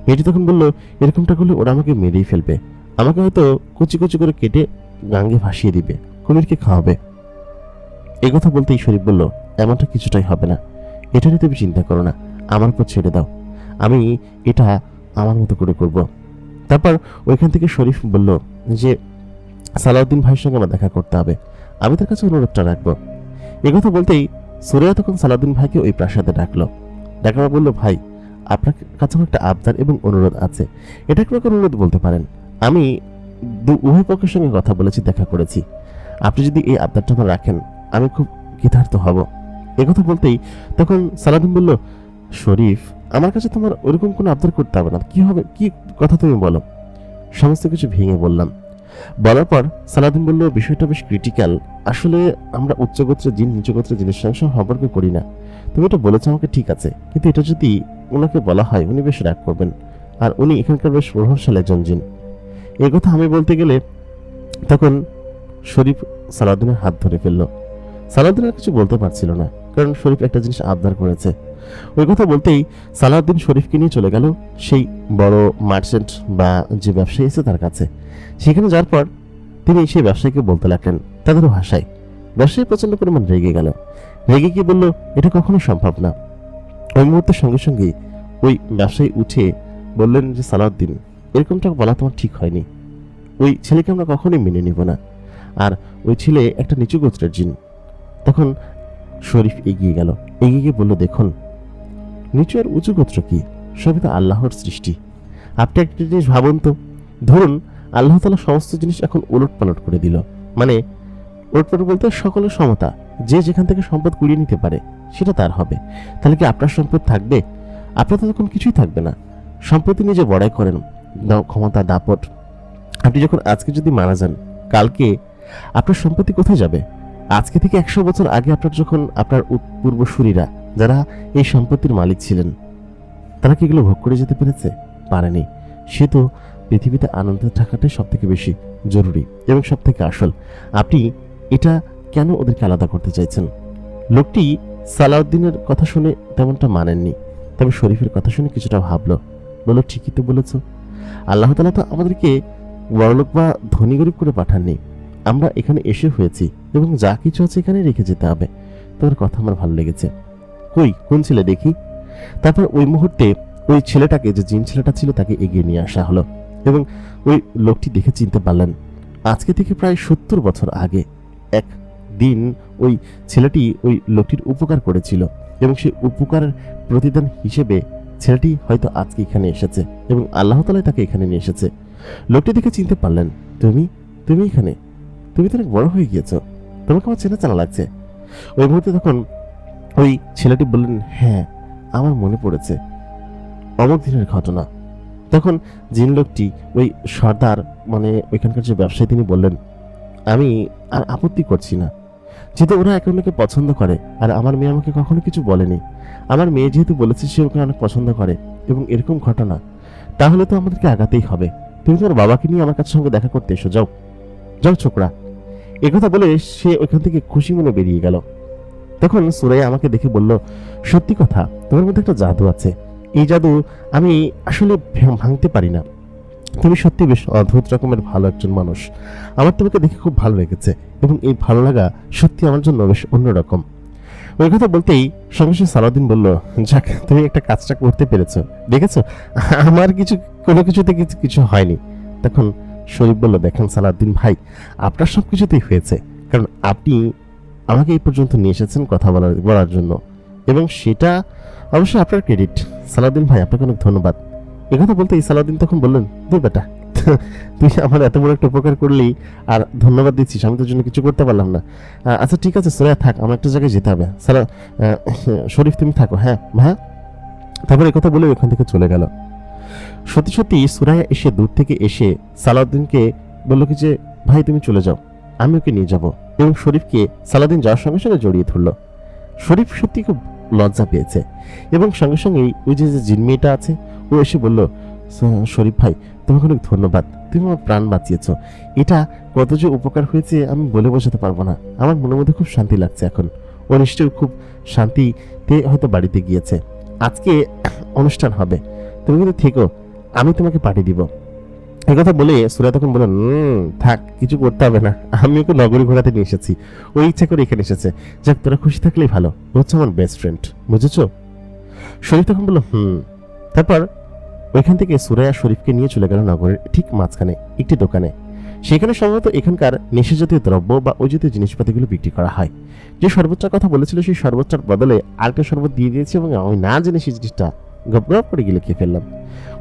[SPEAKER 1] মেয়েটি তখন বলল, এরকমটা করলে ওরা আমাকে মেরেই ফেলবে, আমাকে হয়তো কুচি কুচি করে কেটে গাঙ্গে ভাসিয়ে দিবে, কুমিরকে খাওয়াবে। এই কথা বলতেই শরীফ বলল, এমনটা কিছুটাই হবে না, এটা নিয়ে তুমি চিন্তা করো না, আমার উপর ছেড়ে দাও, আমি এটা আমার মতো করে করব। তারপর ওইখান থেকে শরীফ বলল যে সালাউদ্দিন ভাইয়ের সঙ্গে আমার দেখা করতে হবে, আমি তার কাছে অনুরোধটা রাখবো। কথা বলতেই সুরাইয়া তখন সালাউদ্দিন ভাইকে ওই প্রাসাদে ডাকলো। ডাকার বলল, ভাই আপনার কাছে একটা আবদার এবং অনুরোধ আছে, এটা একটা অনুরোধ বলতে পারেন। আমি উভয় পক্ষের সঙ্গে কথা বলেছি, দেখা করেছি, আপনি যদি এই আবদারটা আমার রাখেন আমি খুব কৃতার্থ হব। একথা বলতেই তখন সালাদিন বলল, শরীফ, আমার কাছে তোমার ওরকম কোনো আবদার করতে হবে না, কি হবে, কি কথা তুমি বলো। সমস্ত কিছু ভেঙে বললাম। বলার পর সালাদিন বলল, বিষয়টা বেশ ক্রিটিক্যাল। আসলে আমরা উচ্চগোত্রের জিন নিচুগোত্রের জিনের সঙ্গে সম্পর্ক করি না। তুমি এটা বলেছো আমাকে, ঠিক আছে, কিন্তু এটা যদি ওনাকে বলা হয় উনি বেশ রাগ করবেন, আর উনি এখানকার বেশ প্রভাবশালী একজন জিন। এই কথা আমি বলতে গেলে তখন শরীফ সালাউদ্দিনের হাত ধরে ফেলল। সালাউদ্দিন আর কিছু বলতে পারছিল না, কারণ শরীফ একটা জিনিস আবদার করেছে। ওই কথা বলতেই সালাউদ্দিন শরীফকে নিয়ে চলে গেল সেই বড় মার্চেন্ট বা যে ব্যবসায়ী আছে তার কাছে। সেখানে যাওয়ার পর তিনি সেই ব্যবসায়ীকে বলতে লাগলেন তাদের ভাষায়। ব্যবসায়ী প্রচন্ড পরিমাণ রেগে গেল। রেগে গিয়ে বলল, এটা কখনো সম্ভব না। ওই মুহূর্তের সঙ্গে সঙ্গে ওই ব্যবসায়ী উঠে বললেন যে, সালাউদ্দিন, এরকমটা বলা তোমার ঠিক হয়নি। ওই ছেলেকে আমরা কখনোই মেনে নিব না, আর ওই ছেলে একটা নিচু গোত্রের জিন। তখন শরীফ এগিয়ে গেল, এগিয়ে গিয়ে বলল, দেখুন, নিচু আর উঁচু গোত্র কি, সবই তো আল্লাহর সৃষ্টি। আপনি একটা জিনিস ভাবুন তো, ধরুন আল্লাহ তাআলা সমস্ত জিনিস এখন উলট পালট করে দিল, মানে উলট পালট বলতে সকলের সমতা, যে যেখান থেকে সম্পদ কুড়িয়ে নিতে পারে সেটা তার হবে। তাহলে কি আপনার সম্পদ থাকবে? আপনার তো তখন কিছুই থাকবে না। সম্পত্তি নিজে বড়াই করেন, ক্ষমতা, দাপট। আপনি যখন আজকে যদি মারা যান, কালকে আপনার সম্পত্তি কোথায় যাবে? আজকে থেকে 100 বছর আগে আপনার পূর্বসূরীরা যারা এই সম্পত্তির মালিক ছিলেন, তারা কি এগুলো ভোগ করে যেতে পেরেছে? পারেনি। সে তো পৃথিবীতে আনন্দে থাকাটাই সব থেকে বেশি জরুরি এবং সব থেকে আসল। আপনি এটা কেন ওদেরকে আলাদা করতে চাইছেন? লোকটি সালাউদ্দিনের কথা শুনে তেমনটা মানেননি, তবে শরীফের কথা শুনে কিছুটা ভাবলো। বলল, ঠিকই তো বলেছ, আল্লাহ তাআলা তো আমাদেরকে বড়লোক বা ধনী গরিব করে পাঠাননি। আমরা এখানে এসে হয়েছি এবং যা কিছু আছে এখানে রেখে যেতে হবে। তোমার কথা আমার ভালো লেগেছে। কই, কোন ছেলে দেখি? তারপর ওই মুহূর্তে ওই ছেলেটাকে, যে জিন ছেলেটা ছিল, তাকে এগিয়ে নিয়ে আসা হলো এবং ওই লোকটি দেখে চিনতে পারলেন আজকে থেকে প্রায় 70 বছর আগে এক দিন ওই ছেলেটি ওই লোকটির উপকার করেছিল এবং সেই উপকারের প্রতিদান হিসেবে ছেলেটি হয়তো আজকে এখানে এসেছে এবং আল্লাহ তাআলা তাকে এখানে নিয়ে এসেছে। লোকটি দেখে চিনতে পারলেন, তুমি তুমি এখানে, তুমি তো অনেক বড় হয়ে গিয়েছো, তোমাকে আমার চেনা চেনা লাগছে। ওই মুহূর্তে তখন ওই ছেলেটি বললেন, হ্যাঁ, আমার মনে পড়েছে অমুক দিনের ঘটনা। তখন জিন লোকটি, ওই সর্দার, মানে ওইখানকার যে ব্যবসায়ী, তিনি বললেন, আমি আর আপত্তি করছি না, যেহেতু ওরা একে অন্যকে পছন্দ করে, আর আমার মেয়ে আমাকে কখনো কিছু বলেনি। আমার মেয়ে যেহেতু বলেছে সে ওকে অনেক পছন্দ করে এবং এরকম ঘটনা, তাহলে তো আমাদেরকে আগাতেই হবে। তুমি তোমার বাবাকে নিয়ে আমার কাছে সঙ্গে দেখা করতে এসো, যাও যাও ছোকরা। একথা বলে সে ওইখান থেকে খুশি মনে বেরিয়ে গেল। তখন সুরাইয়া আমাকে দেখে বলল, সত্যি কথা, তোমার মধ্যে একটা জাদু আছে। এই জাদু আমি আসলে ভাঙতে পারি না। তুমি সত্যি বেশ অদ্ভুত রকমের ভালো একজন মানুষ। আমার তোমাকে দেখে খুব ভালো লেগেছে এবং এই ভালো লাগা সত্যি আমার জন্য বেশ অন্যরকম। ওই কথা বলতেই সঙ্গে সঙ্গে সালাউদ্দিন বলল, যাক, তুমি একটা কাজটা করতে পেরেছো, দেখেছো, আমার কোনো কিছুতে কিছু হয়নি। তখন শরীফ বলল, দেখেন সালাউদ্দিন ভাই, আপনার সব কিছুতেই হয়েছে, কারণ আপনি আমাকে এই পর্যন্ত নিয়ে এসেছেন কথা বলার জন্য, এবং সেটা অবশ্যই আপনার ক্রেডিট। সালাউদ্দিন ভাই, আপনাকে অনেক ধন্যবাদ। একথা বলতে সালাউদ্দিন তখন বললেন, দূর বেটা, তুই আমার এত বড় একটা উপকার করলি আর ধন্যবাদ দিচ্ছিস, আমি তোর জন্য কিছু করতে পারলাম না। আচ্ছা ঠিক আছে সুরাইয়া, থাক, আমার একটা জায়গায় যেতে হবে। শরীফ তুমি থাকো। হ্যাঁ হ্যাঁ। তারপর একথা বলে ওখান থেকে চলে গেল। সত্যি সত্যি সুরাইয়া এসে দূর থেকে এসে সালাউদ্দিনকে বলল কি যে, ভাই তুমি চলে যাও, আমি ওকে নিয়ে যাব, এবং শরীফকে সালাউদ্দিন যাওয়ার সঙ্গে সঙ্গে জড়িয়ে ধরল। শরীফ সত্যি খুব লজ্জা পেয়েছে এবং সঙ্গে সঙ্গেই ওই যে জিন মেয়েটা আছে, ও এসে বলল, শরীফ ভাই, তোমাকে অনেক ধন্যবাদ, তুমি আমার প্রাণ বাঁচিয়েছ। এটা কত যে উপকার হয়েছে আমি বলে বোঝাতে পারবো না। আমার মনের মধ্যে খুব শান্তি লাগছে এখন। ও নিশ্চয়ই খুব শান্তিতে হয়তো বাড়িতে গিয়েছে। আজকে অনুষ্ঠান হবে, তুমি কিন্তু থেকো, আমি তোমাকে পাঠিয়ে দিব। এই কথা বলে সুরাইয়া তখন বললেন, থাক, কিছু করতে হবে না, আমি ওকে নগরী ঘোরাতে নিয়ে এসেছি, ওই ইচ্ছা করে এখানে এসেছে। যাক, তোরা খুশি থাকলেই ভালো, ও হচ্ছে আমার বেস্ট ফ্রেন্ড, বুঝেছো? শরীফ তখন বলল, তারপর ওইখান থেকে সুরাইয়া শরীফকে নিয়ে চলে গেল নগরের ঠিক মাঝখানে একটি দোকানে। সেখানে সম্ভবত এখানকার নেশাজাতীয় দ্রব্য বা ওই জাতীয় জিনিসপাতিগুলো বিক্রি করা হয়। যে শরবতটার কথা বলেছিল সেই শরবতটার বদলে আরেকটা শরবত দিয়ে দিয়েছে এবং আমি না জেনে সেই জিনিসটা গপ গপ করে গিলে খেয়ে ফেললাম।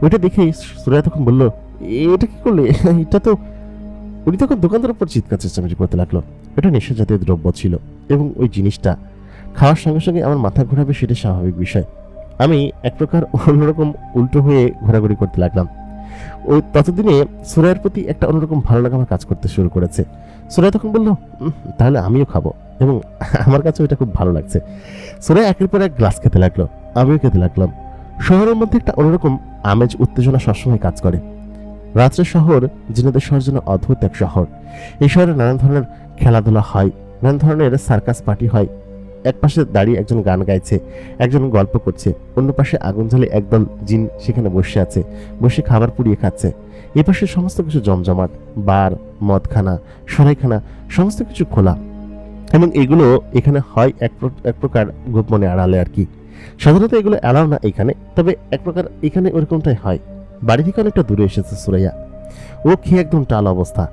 [SPEAKER 1] ওইটা দেখেই সুরাইয়া তখন বলল, এটা কি করলে? এটা তো, উনি তখন দোকানদার উপর চিৎকার চেঁচামেচি করতে লাগলো। এটা নেশাজাতীয় দ্রব্য ছিল এবং ওই জিনিসটা খাওয়ার সঙ্গে সঙ্গে আমার মাথা ঘোরাবে সেটা স্বাভাবিক বিষয়। আমি এক প্রকার অন্যরকম উল্টো হয়ে ঘোরাঘুরি করতে লাগলাম। ওই ততদিনে সুরাইয়ের প্রতি একটা অন্যরকম ভালো লাগা আমার কাজ করতে শুরু করেছে। সুরাই তখন বলল, তাহলে আমিও খাবো, এবং আমার কাছে ওইটা খুব ভালো লাগছে। সুরাই একের পর এক গ্লাস খেতে লাগলো, আমিও খেতে লাগলাম। শহরের মধ্যে একটা অন্যরকম আমেজ উত্তেজনা সবসময় কাজ করে। রাত্রের শহর জিনেদের শহর যেন অদ্ভুত এক শহর। এই শহরে নানান ধরনের খেলাধুলা হয়, নানান ধরনের সার্কাস পার্টি হয়। এক পাশে দাঁড়িয়ে একজন গান গাইছে, একজন গল্প করছে, অন্য পাশে আগুন জ্বালে একদল জিন সেখানে বসে আছে, বসে খাবার পুড়িয়ে খাচ্ছে। এ পাশে সমস্ত কিছু জমজমাট, বার, মদখানা, সরাইখানা, সমস্ত কিছু খোলা, এবং এগুলো এখানে হয় এক প্রকার গোপনে আড়ালে আর কি। সাধারণত এগুলো এলাও না এখানে, তবে এক প্রকার এখানে ওরকমটাই হয়। বাড়ি থেকে অনেকটা দূরে এসেছে সুরাইয়া। ও খেয়ে একদম টাল অবস্থা।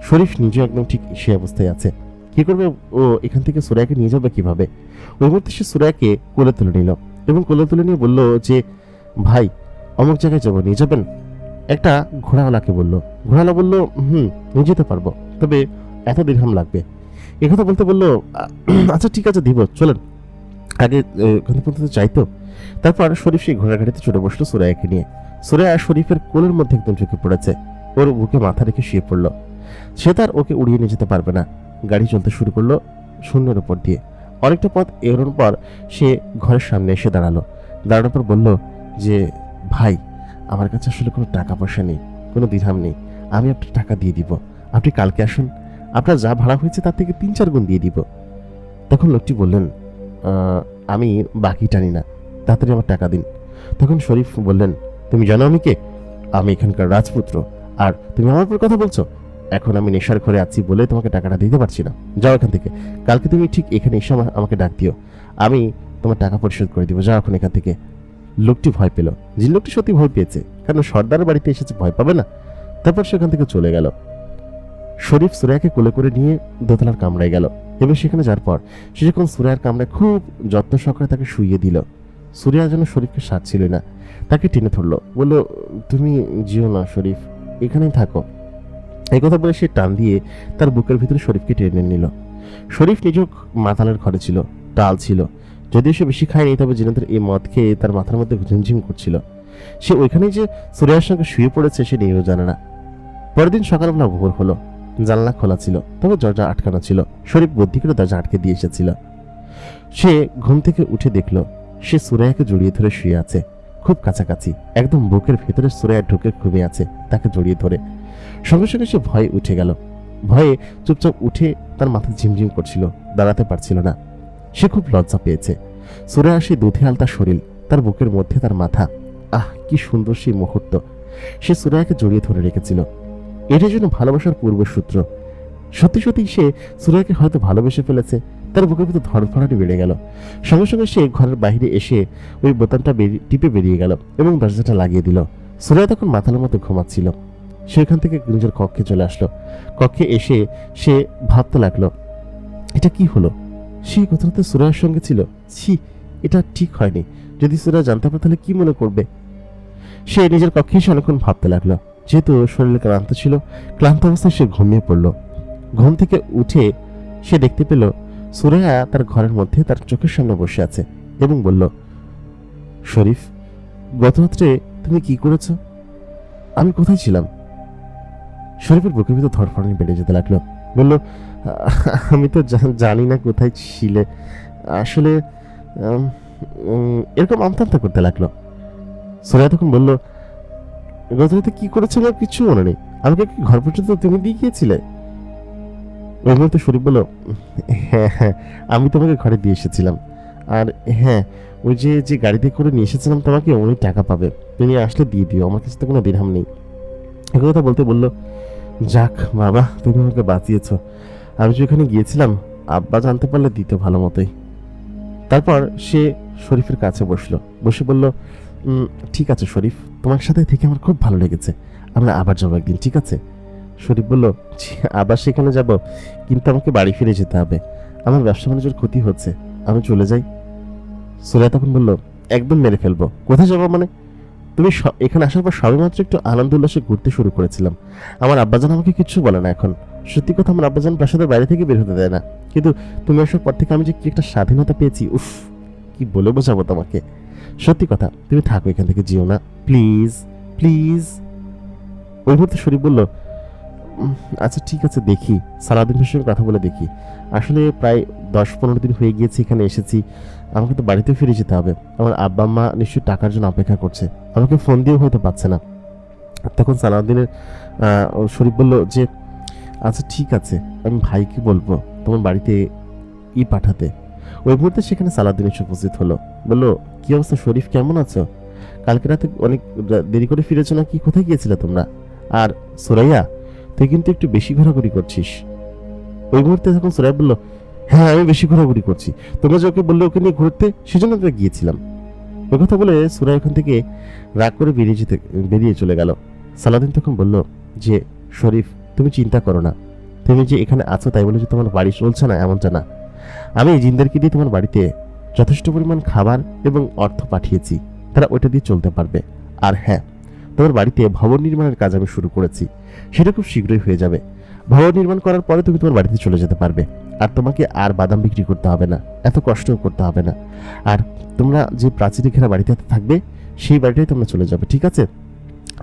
[SPEAKER 1] শরীফ নিজে একদম ঠিক সে অবস্থায় আছে। কি করবে ও? এখান থেকে সুরাইয়াকে নিয়ে যাবে কিভাবে? ওই মুহূর্তে সে সুরাইয়াকে কোলে তুলে নিল, এবং কোলে তুলে নিয়ে বলল যে, ভাই, অমুক জায়গায় যাবো, নিয়ে যাবেন? একটা ঘোড়াওয়ালাকে বলল। ঘোড়াওয়ালা বলল, নিয়ে যেতে পারবো, তবে এত দিরহাম লাগবে। একথা বলতে বলল, আচ্ছা ঠিক আছে, দিব, চলেন, আগে ওখানে পর্যন্ত চাইতো। তারপর শরীফ সেই ঘোড়ার গাড়িতে চড়ে বসলো সুরাইয়াকে নিয়ে। সুরাইয়া শরীফের কোলের মধ্যে একদম ঝুঁকে পড়েছে, ওর বুকে মাথা রেখে শুয়ে পড়লো। সে তার ওকে উড়িয়ে নিয়ে যেতে পারবে না। গাড়ি চলতে শুরু করলো শূন্যের উপর দিয়ে। অনেকটা পথ এগোনোর পর সে ঘরের সামনে এসে দাঁড়ালো। দাঁড়ানোর পর বলল যে, ভাই, আমার কাছে আসলে কোনো টাকা পয়সা নেই, কোনো দিরহাম নেই, আমি আপনার টাকা দিয়ে দিব, আপনি কালকে আসুন, আপনার যা ভাড়া হয়েছে তার থেকে 3-4 গুণ দিয়ে দিব। তখন লোকটি বললেন, আমি বাকি টানি না, তাড়াতাড়ি আমার টাকা দিন। তখন শরীফ বললেন, তুমি জানো আমি কে? আমি এখানকার রাজপুত্র, আর তুমি আমার উপর কথা বলছো? এখন আমি নেশার ঘরে আছি বলে তোমাকে টাকাটা দিতে পারছি না। যাও এখান থেকে, কালকে তুমি ঠিক এখানে এসে আমাকে ডাক দিও, আমি তোমার টাকা পরিশোধ করে দিব, যাও এখন এখান থেকে। লোকটি ভয় পেল। যে লোকটি সত্যি ভয় পেয়েছে, কারণ সর্দারের বাড়িতে এসেছে, ভয় পাবে না? তারপর সেখান থেকে চলে গেল। শরীফ সুরাইয়াকে কোলে করে নিয়ে দোতলার কামরায় গেল, এবং সেখানে যাওয়ার পর সে যখন সুরাইয়ার কামরায় খুব যত্ন সহকারে তাকে শুইয়ে দিল, সুরাইয়া যেন শরীফকে সারছিল না, তাকে টেনে ধরলো, বলল, তুমি জিও না শরীফ, এখানেই থাকো। এই কথা বলে সে টান দিয়ে তার বুকের ভিতরে শরীফকে টেনে নিল। শরীফ নিজেও মাতালের ঘরে ছিল, টাল ছিল, যদিও সে বেশি খায়নি, তবে জিনাদের এই মদ খেয়ে তার মাথার মধ্যে ঝিমঝিম করছিল। সে ওইখানেই যে সুরাইয়ার সঙ্গে শুয়ে পড়েছে সে নিয়েও জানে না। পরের দিন সকালবেলা ভোর হলো, জানলা খোলা ছিল, তবে দরজা আটকানো ছিল। শরীফ বুদ্ধি করে দরজা আটকে দিয়ে এসেছিল। সে ঘুম থেকে উঠে দেখল সে সুরাইয়াকে জড়িয়ে ধরে শুয়ে আছে, খুব কাছাকাছি, একদম বুকের ভেতরে সুরাইয়া ঢুকে ঘুমিয়ে আছে তাকে জড়িয়ে ধরে। সঙ্গে সঙ্গে সে ভয়ে উঠে গেল। ভয়ে চুপচাপ উঠে তার মাথা ঝিমঝিম করছিল, দাঁড়াতে পারছিল না। সে খুব লজ্জা পেয়েছে। সুরাইয়া সেই দুধে আলতা শরীর, তার বুকের মধ্যে তার মাথা, আহ কি সুন্দর সেই মুহূর্ত। সে সুরাইয়াকে জড়িয়ে ধরে রেখেছিল। এটাই যেন ভালোবাসার পূর্বসূত্র। সত্যি সত্যি সে সুরাইয়াকে হয়তো ভালোবেসে ফেলেছে। তার বুকের ভিতর ধড়ফড়ানি বেড়ে গেল। সঙ্গে সঙ্গে সে ঘরের বাইরে এসে ওই বোতামটা টিপে বেরিয়ে গেল এবং দরজাটা লাগিয়ে দিল। সুরাইয়া তখন মাথার মতো ঘুমাচ্ছিল। সেখান থেকে নিজের কক্ষে চলে আসলো। কক্ষে এসে সে ভাবতে লাগলো, এটা কি হলো? সেই কথাটা সুরাইয়ার সঙ্গে ছিল। ছি, এটা ঠিক হয়নি। যদি সুরাইয়া জানতে পারে তাহলে কি মনে করবে? সে নিজের কক্ষে এসে অনেকক্ষণ ভাবতে লাগলো। যেহেতু শরীরে ক্লান্ত ছিল, ক্লান্ত অবস্থায় সে ঘুমিয়ে পড়ল। ঘুম থেকে উঠে সে দেখতে পেল সুরাইয়া তার ঘরের মধ্যে তার চোখের সামনে বসে আছে এবং বলল, শরীফ, গত রাত্রে তুমি কি করেছ? আমি কোথায় ছিলাম? শরীফের বুকের ভিতর ধড়ফড়ানি বেড়ে যেতে লাগলো। বলল, আমি তো জানি না কোথায় ছিলে, আসলে এরকম আমতা আমতা করতে লাগলো। সুরাইয়া তখন বলল, গত রাতে কি করেছো আমার কিছু মনে নেই, আমাকে কি ঘর পর্যন্ত তুমি দিয়ে গিয়েছিলে? ওই মুহূর্তে শরীফ বলল, হ্যাঁ হ্যাঁ, আমি তোমাকে ঘরে দিয়ে এসেছিলাম, আর হ্যাঁ, ওই যে গাড়িতে করে নিয়ে এসেছিলাম তোমাকে, উনি টাকা পাবে, তুমি আসলে দিয়ে দিও, আমার কাছে তো কোনো দিরহাম নেই। এই কথা বলতে বলল, যাক বাবা, তুমি আমাকে বাঁচিয়েছ। আমি যেখানে গিয়েছিলাম আব্বা জানতে পারলে দিত ভালো মতোই। তারপর সে শরীফের কাছে বসলো, বসে বলল, ঠিক আছে শরীফ, তোমার সাথে থেকে আমার খুব ভালো লেগেছে, আমরা আবার যাবো একদিন, ঠিক আছে? শরীফ বলল, আবার সেখানে যাব, কিন্তু আমাকে বাড়ি ফিরে যেতে হবে, আমার ব্যবসা বাণিজ্যের ক্ষতি হচ্ছে, আমি চলে যাই। সুরাইয়া তখন বলল, একদম মেরে ফেলবো। কোথায় যাবো মানে? তুমি এখানে আসার পর সবে মাত্র একটু আনন্দ উল্লাসে ঘুরতে শুরু করেছিলাম, আমার আব্বাজান আমাকে কিচ্ছু বলে না এখন, সত্যি কথা, আমার আব্বাজান প্রাসাদের বাইরে থেকে বের হতে দেয় না, কিন্তু তুমি আসার পর থেকে আমি যে কি একটা স্বাধীনতা পেয়েছি, উফ, কি বলে বোঝাবো তোমাকে। সত্যি কথা, তুমি থাকো, এখান থেকে যেও না, প্লিজ প্লিজ। ওই মুহূর্তে শরীফ বলল, আচ্ছা ঠিক আছে, দেখি, সালাউদ্দিনের সঙ্গে কথা বলে দেখি। আসলে প্রায় 10-15 দিন হয়ে গিয়েছে এখানে এসেছি, আমাকে তো বাড়িতেও ফিরে যেতে হবে। আমার আব্বা আম্মা নিশ্চয়ই টাকার জন্য অপেক্ষা করছে, আমাকে ফোন দিয়েও হয়তো পাচ্ছে না। তখন সালাউদ্দিনের শরীফ বলল যে, আচ্ছা ঠিক আছে, আমি ভাইকে বলবো তোমার বাড়িতে পাঠাতে। ওই মুহূর্তে সেখানে সালাউদ্দিন এসে উপস্থিত হলো। বললো, কি অবস্থা শরীফ, কেমন আছো? কালকে রাতে অনেক দেরি করে ফিরেছো নাকি? কোথায় গিয়েছিলে তোমরা? আর সুরাইয়া, তুই কিন্তু একটু বেশি ঘোরাঘুরি করছিস। ওই মুহূর্তে তখন সুরাইয়া বলল, হ্যাঁ আমি বেশি ঘোরাঘুরি করছি, তোমরা যে ওকে বললে ওকে নিয়ে ঘুরতে, সেজন্য আমরা গিয়েছিলাম। ওই কথা বলে সুরাইয়া ওখান থেকে রাগ করে বেরিয়ে চলে গেল। সালাউদ্দিন তখন বলল যে, শরীফ তুমি চিন্তা করো না, তুমি যে এখানে আছো তাই বলে যে তোমার বাড়ি চলছে না এমনটা না। আমি জিনদেরকে দিয়ে তোমার বাড়িতে যথেষ্ট পরিমাণ খাবার এবং অর্থ পাঠিয়েছি, তারা ওইটা দিয়ে চলতে পারবে। আর হ্যাঁ, তোমার বাড়িতে ভবন নির্মাণের কাজ আমি শুরু করেছি, সেটা খুব শীঘ্রই হয়ে যাবে। ভবন নির্মাণ করার পরে তুমি তোমার বাড়িতে চলে যেতে পারবে, আর তোমাকে আর বাদাম বিক্রি করতে হবে না, এত কষ্টও করতে হবে না। আর তোমরা যে প্রাচীর ঘেরা বাড়িতে থাকবে, সেই বাড়িটাই তোমরা চলে যাবে, ঠিক আছে?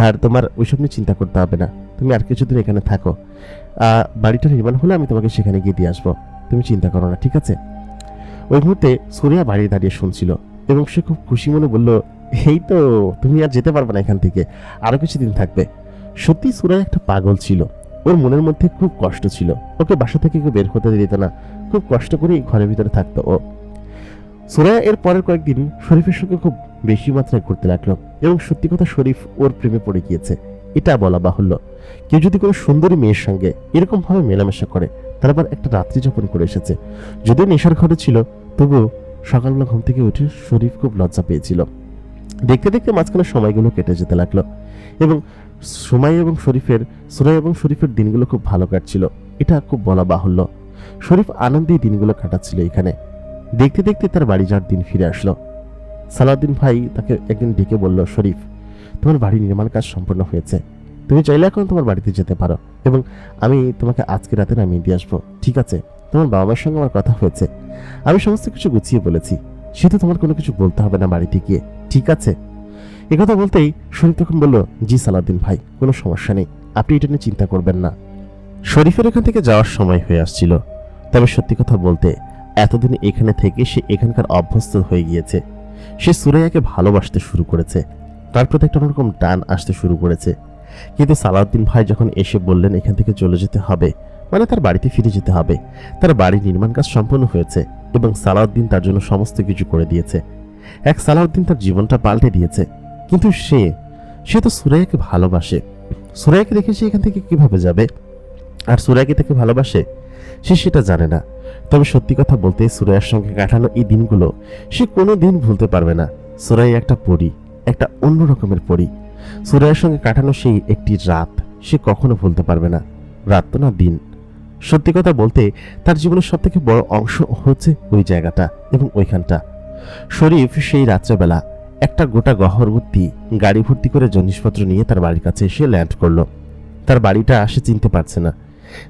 [SPEAKER 1] আর তোমার ওইসব নিয়ে চিন্তা করতে হবে না, তুমি আর কিছুদিন এখানে থাকো। বাড়িটা নির্মাণ হলে আমি তোমাকে সেখানে গিয়ে দিয়ে আসবো, তুমি চিন্তা করো না, ঠিক আছে? ওই মুহূর্তে সুরিয়া বাড়ি দাঁড়িয়ে শুনছিল এবং সে খুব খুশি মনে বলল, এই তো, তুমি আর যেতে পারবে না এখান থেকে, আরো কিছুদিন থাকবে। সত্যি সুরাইয়া একটা পাগল ছিল, ওর মনের মধ্যে খুব কষ্ট ছিল, ওকে বাসা থেকে কেউ বের হতে দিত না, খুব কষ্ট করেই ঘরের ভিতরে থাকতো ও। সুরাইয়া এর পরের কয়েকদিন শরীফের সঙ্গে খুব বেশি মাত্রায় ঘুরতে লাগলো এবং সত্যি কথা, শরীফ ওর প্রেমে পড়ে গিয়েছে, এটা বলা বাহুল্য। কেউ যদি কোনো সুন্দরী মেয়ের সঙ্গে এরকম ভাবে মেলামেশা করে, তার আবার একটা রাত্রি যাপন করে এসেছে, যদিও নেশার ঘরে ছিল, তবুও সকালবেলা ঘুম থেকে উঠে শরীফ খুব লজ্জা পেয়েছিল। দেখতে দেখতে মাঝখানে সময়গুলো কেটে যেতে লাগলো এবং সুরাইয়া এবং শরীফের দিনগুলো খুব ভালো কাটছিল, এটা খুব বলা বাহুল্য। শরীফ আনন্দেই দিনগুলো কাটাচ্ছিল এখানে। দেখতে দেখতে তার বাড়ি যাওয়ার দিন ফিরে আসলো। সালাউদ্দিন ভাই তাকে একদিন ডেকে বলল, শরীফ, তোমার বাড়ি নির্মাণ কাজ সম্পূর্ণ হয়েছে, তুমি চাইলে এখন তোমার বাড়িতে যেতে পারো এবং আমি তোমাকে আজকে রাতে নামিয়ে দিয়ে আসবো, ঠিক আছে? তোমার বাবা মায়ের সঙ্গে আমার কথা হয়েছে, আমি সমস্ত কিছু গুছিয়ে বলেছি, সেটা তোমার কোনো কিছু বলতে হবে না বাড়িতে গিয়ে, ঠিক আছে? একথা বলতেই শরীফ তখন বলল, জি সালাউদ্দিন ভাই, কোনো সমস্যা নেই, আপনি এটা নিয়ে চিন্তা করবেন না। শরীফের এখান থেকে যাওয়ার সময় হয়ে আসছিল, তবে সত্যি কথা বলতে এতদিন এখানে থেকে সে এখানকার অভ্যস্ত হয়ে গিয়েছে। সে সুরাইয়াকে ভালোবাসতে শুরু করেছে, তার প্রতি একটা অন্যরকম টান আসতে শুরু করেছে। কিন্তু সালাউদ্দিন ভাই যখন এসে বললেন এখান থেকে চলে যেতে হবে, মানে তার বাড়িতে ফিরে যেতে হবে, তার বাড়ির নির্মাণ কাজ সম্পন্ন হয়েছে এবং সালাউদ্দিন তার জন্য সমস্ত কিছু করে দিয়েছে। এক সালাউদ্দিন তার জীবনটা পাল্টে দিয়েছে। কিন্তু সে তো সুরাইয়াকে ভালোবাসে, সুরাইয়াকে রেখে সে এখান থেকে কিভাবে যাবে? আর সুরাইয়াকে তাকে ভালোবাসে, সে সেটা জানে না। তবে সত্যি কথা বলতে, সুরাইয়ার সঙ্গে কাটানো এই দিনগুলো সে কোনো দিন ভুলতে পারবে না। সুরাইয়া একটা পরী, একটা অন্য রকমের পরী। সুরাইয়ার সঙ্গে কাটানো সেই একটি রাত সে কখনো ভুলতে পারবে না, রাত তো না, দিন। সত্যি কথা বলতে তার জীবনের সব থেকে বড় অংশ হচ্ছে ওই জায়গাটা এবং ওইখানটা। শরীফ সেই রাত্রেবেলা একটা গোটা গহর ভর্তি গাড়ি ভর্তি করে জিনিসপত্র নিয়ে তার বাড়ির কাছে এসে ল্যান্ড করলো। তার বাড়িটা সে চিনতে পারছে না,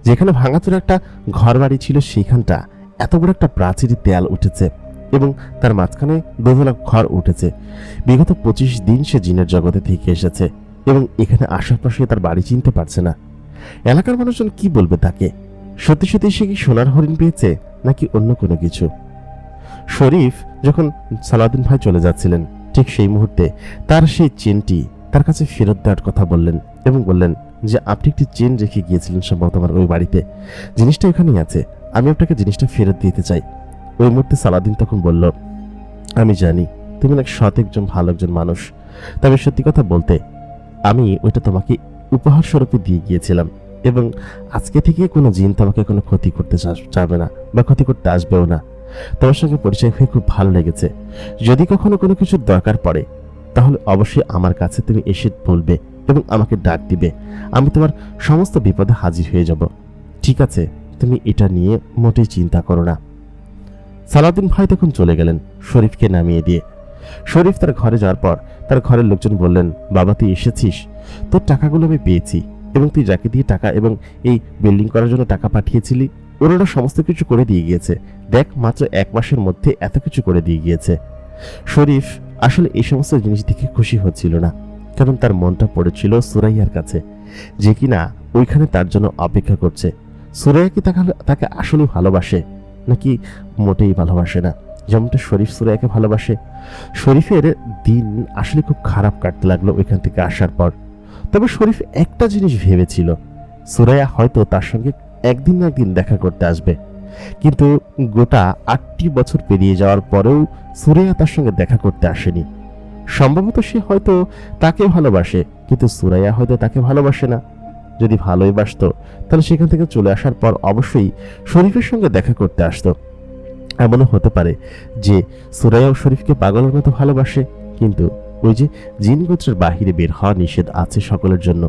[SPEAKER 1] যেখানে ভাঙাচোরা একটা ঘর বাড়ি ছিল, সেইখানটা এত বড় একটা প্রাচীর দেয়াল উঠেছে এবং তার মাঝখানে দোতলা ঘর উঠেছে। বিগত 25 দিন সে জিনের জগতে থেকে এসেছে এবং এখানে আশেপাশে তার বাড়ি চিনতে পারছে না। এলাকার মানুষজন কি বলবে তাকে? সত্যি সত্যি সে কি সোনার হরিণ পেয়েছে নাকি অন্য কোনো কিছু? শরীফ যখন সালাউদ্দিন ভাই চলে যাচ্ছিলেন, ঠিক সেই মুহূর্তে তার সেই চেনটি তার কাছে ফেরত দেওয়ার কথা বললেন এবং বললেন যে, আপনি একটি চেন রেখে গিয়েছিলেন সম্ভবত আমার ওই বাড়িতে, জিনিসটা এখানেই আছে, আমি আপনাকে জিনিসটা ফেরত দিতে চাই। ওই মুহূর্তে সালাউদ্দিন তখন বলল, আমি জানি তুমি অনেক সৎ একজন ভালো একজন মানুষ, তবে সত্যি কথা বলতে আমি ওইটা তোমাকে উপহার স্বরূপে দিয়ে গিয়েছিলাম এবং আজকে থেকে কোনো জিন তোমাকে কোনো ক্ষতি করতে চাবে না বা ক্ষতি করতে আসবেও না। তোমার সঙ্গে পরিচয় হয়ে খুব ভালো লেগেছে। যদি কখনো কোনো কিছুর দরকার পড়ে তাহলে অবশ্যই আমার কাছে তুমি এসে বলবে এবং আমাকে ডাক দিবে, আমি তোমার সমস্ত বিপদে হাজির হয়ে যাব, ঠিক আছে? তুমি এটা নিয়ে মোটেই চিন্তা করো না। সালাউদ্দিন ভাই তখন চলে গেলেন শরীফকে নামিয়ে দিয়ে। শরীফ তার ঘরে যাওয়ার পর তার ঘরের লোকজন বললেন, বাবা তুই এসেছিস, তোর টাকাগুলো আমি পেয়েছি, এবং তুই যাকে দিয়ে টাকা এবং এই বিল্ডিং করার জন্য টাকা পাঠিয়েছিলি ওরা সমস্ত কিছু করে দিয়ে গিয়েছে। দেখ, মাত্র 1 মাসের মধ্যে এত কিছু করে দিয়ে গিয়েছে। শরীফ আসলে এই সমস্ত জিনিস দেখে খুশি হচ্ছিল না, কারণ তার মনটা পড়েছিল সুরাইয়ার কাছে, যে কিনা ওইখানে তার জন্য অপেক্ষা করছে। সুরাইয়া কি তাকে আসলে ভালোবাসে নাকি মোটেই ভালোবাসে না, যেমনটা শরীফ সুরাইয়াকে ভালোবাসে। শরীফের দিন আসলে খুব খারাপ কাটতে লাগলো ওইখান থেকে আসার পর। তবে শরীফ একটা জিনিস ভেবেছিল, সুরাইয়া হয়তো তার সঙ্গে একদিন না একদিন দেখা করতে আসবে, কিন্তু গোটা 8টি বছর পেরিয়ে যাওয়ার পরেও সুরাইয়া তার সঙ্গে দেখা করতে আসেনি। সম্ভবত সে হয়তো তাকে ভালোবাসে, কিন্তু সুরাইয়া হয়তো তাকে ভালোবাসে না। যদি ভালোই বাসতো তাহলে সেখান থেকে চলে আসার পর অবশ্যই শরীফের সঙ্গে দেখা করতে আসতো। এমনও হতে পারে যে সুরাইয়াও শরীফকে পাগলের মতো ভালোবাসে, কিন্তু ওই যে জিন গোত্রের বাহিরে বের হওয়া নিষেধ আছে সকলের জন্য,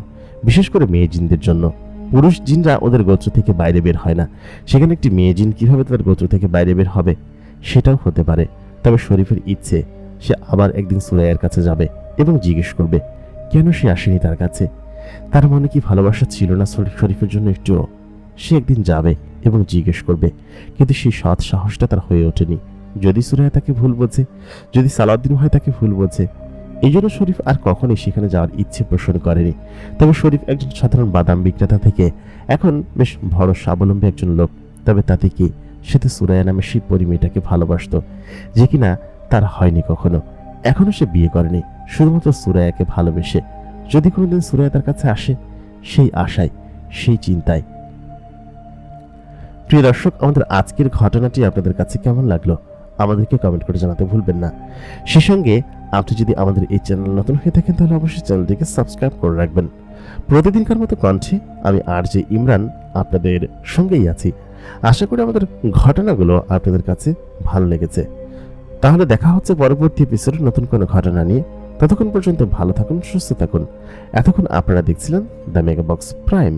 [SPEAKER 1] বিশেষ করে মেয়ে জিনদের জন্য। পুরুষ জিনরা ওদের গোত্র থেকে বাইরে বের হয় না, সেখানে একটি মেয়ে জিন কিভাবে তার গোত্র থেকে বাইরে বের হবে, সেটাও হতে পারে। তবে শরীফের ইচ্ছে সে আবার একদিন সুরাইয়ার কাছে যাবে এবং জিজ্ঞেস করবে কেন সে আসেনি তার কাছে। তার মনে কি ভালোবাসা ছিল না শরীফের জন্য একটুও? সে একদিন যাবে এবং জিজ্ঞেস করবে, কিন্তু সেই সৎ সাহসটা তার হয়ে ওঠেনি। যদি সুরাইয়া তাকে ভুল বোঝে, যদি সালাউদ্দিন ভাই তাকে ভুল বোঝে, এই জন্য শরীফ আর কখনোই সেখানে যাওয়ার ইচ্ছে পোষণ করেনি। তবে শরীফ একজন সাধারণ বাদাম বিক্রেতা থেকে এখন বেশ বড় স্বাবলম্বী একজন লোক। তবে তাতে কি, সে তো সুরাইয়া নামে সেই মেয়েটাকে ভালোবাসত, যে কিনা তার হয়নি কখনো। এখনো সে বিয়ে করেনি, শুধুমাত্র সুরাইয়াকে ভালোবেসে। যদি কোনোদিন সুরাইয়া তার কাছে আসে, সেই আশায়, সেই চিন্তায়। প্রিয় দর্শক, আমাদের আজকের ঘটনাটি আপনাদের কাছে কেমন লাগলো আমাদেরকে কমেন্ট করে জানাতে ভুলবেন না। সেই সঙ্গে আপনি যদি আমাদের এই চ্যানেল নতুন হয়ে থাকেন তাহলে অবশ্যই চ্যানেলটিকে সাবস্ক্রাইব করে রাখবেন। প্রতিদিনকার মতো কণ্ঠে আমি RJ ইমরান আপনাদের সঙ্গেই আছি। আশা করি আমাদের ঘটনাগুলো আপনাদের কাছে ভালো লেগেছে। তাহলে দেখা হচ্ছে পরবর্তী এপিসোডে নতুন কোনো ঘটনা নিয়ে। ততক্ষণ পর্যন্ত ভালো থাকুন, সুস্থ থাকুন। এতক্ষণ আপনারা দেখছিলেন দ্য মেগা বক্স প্রাইম।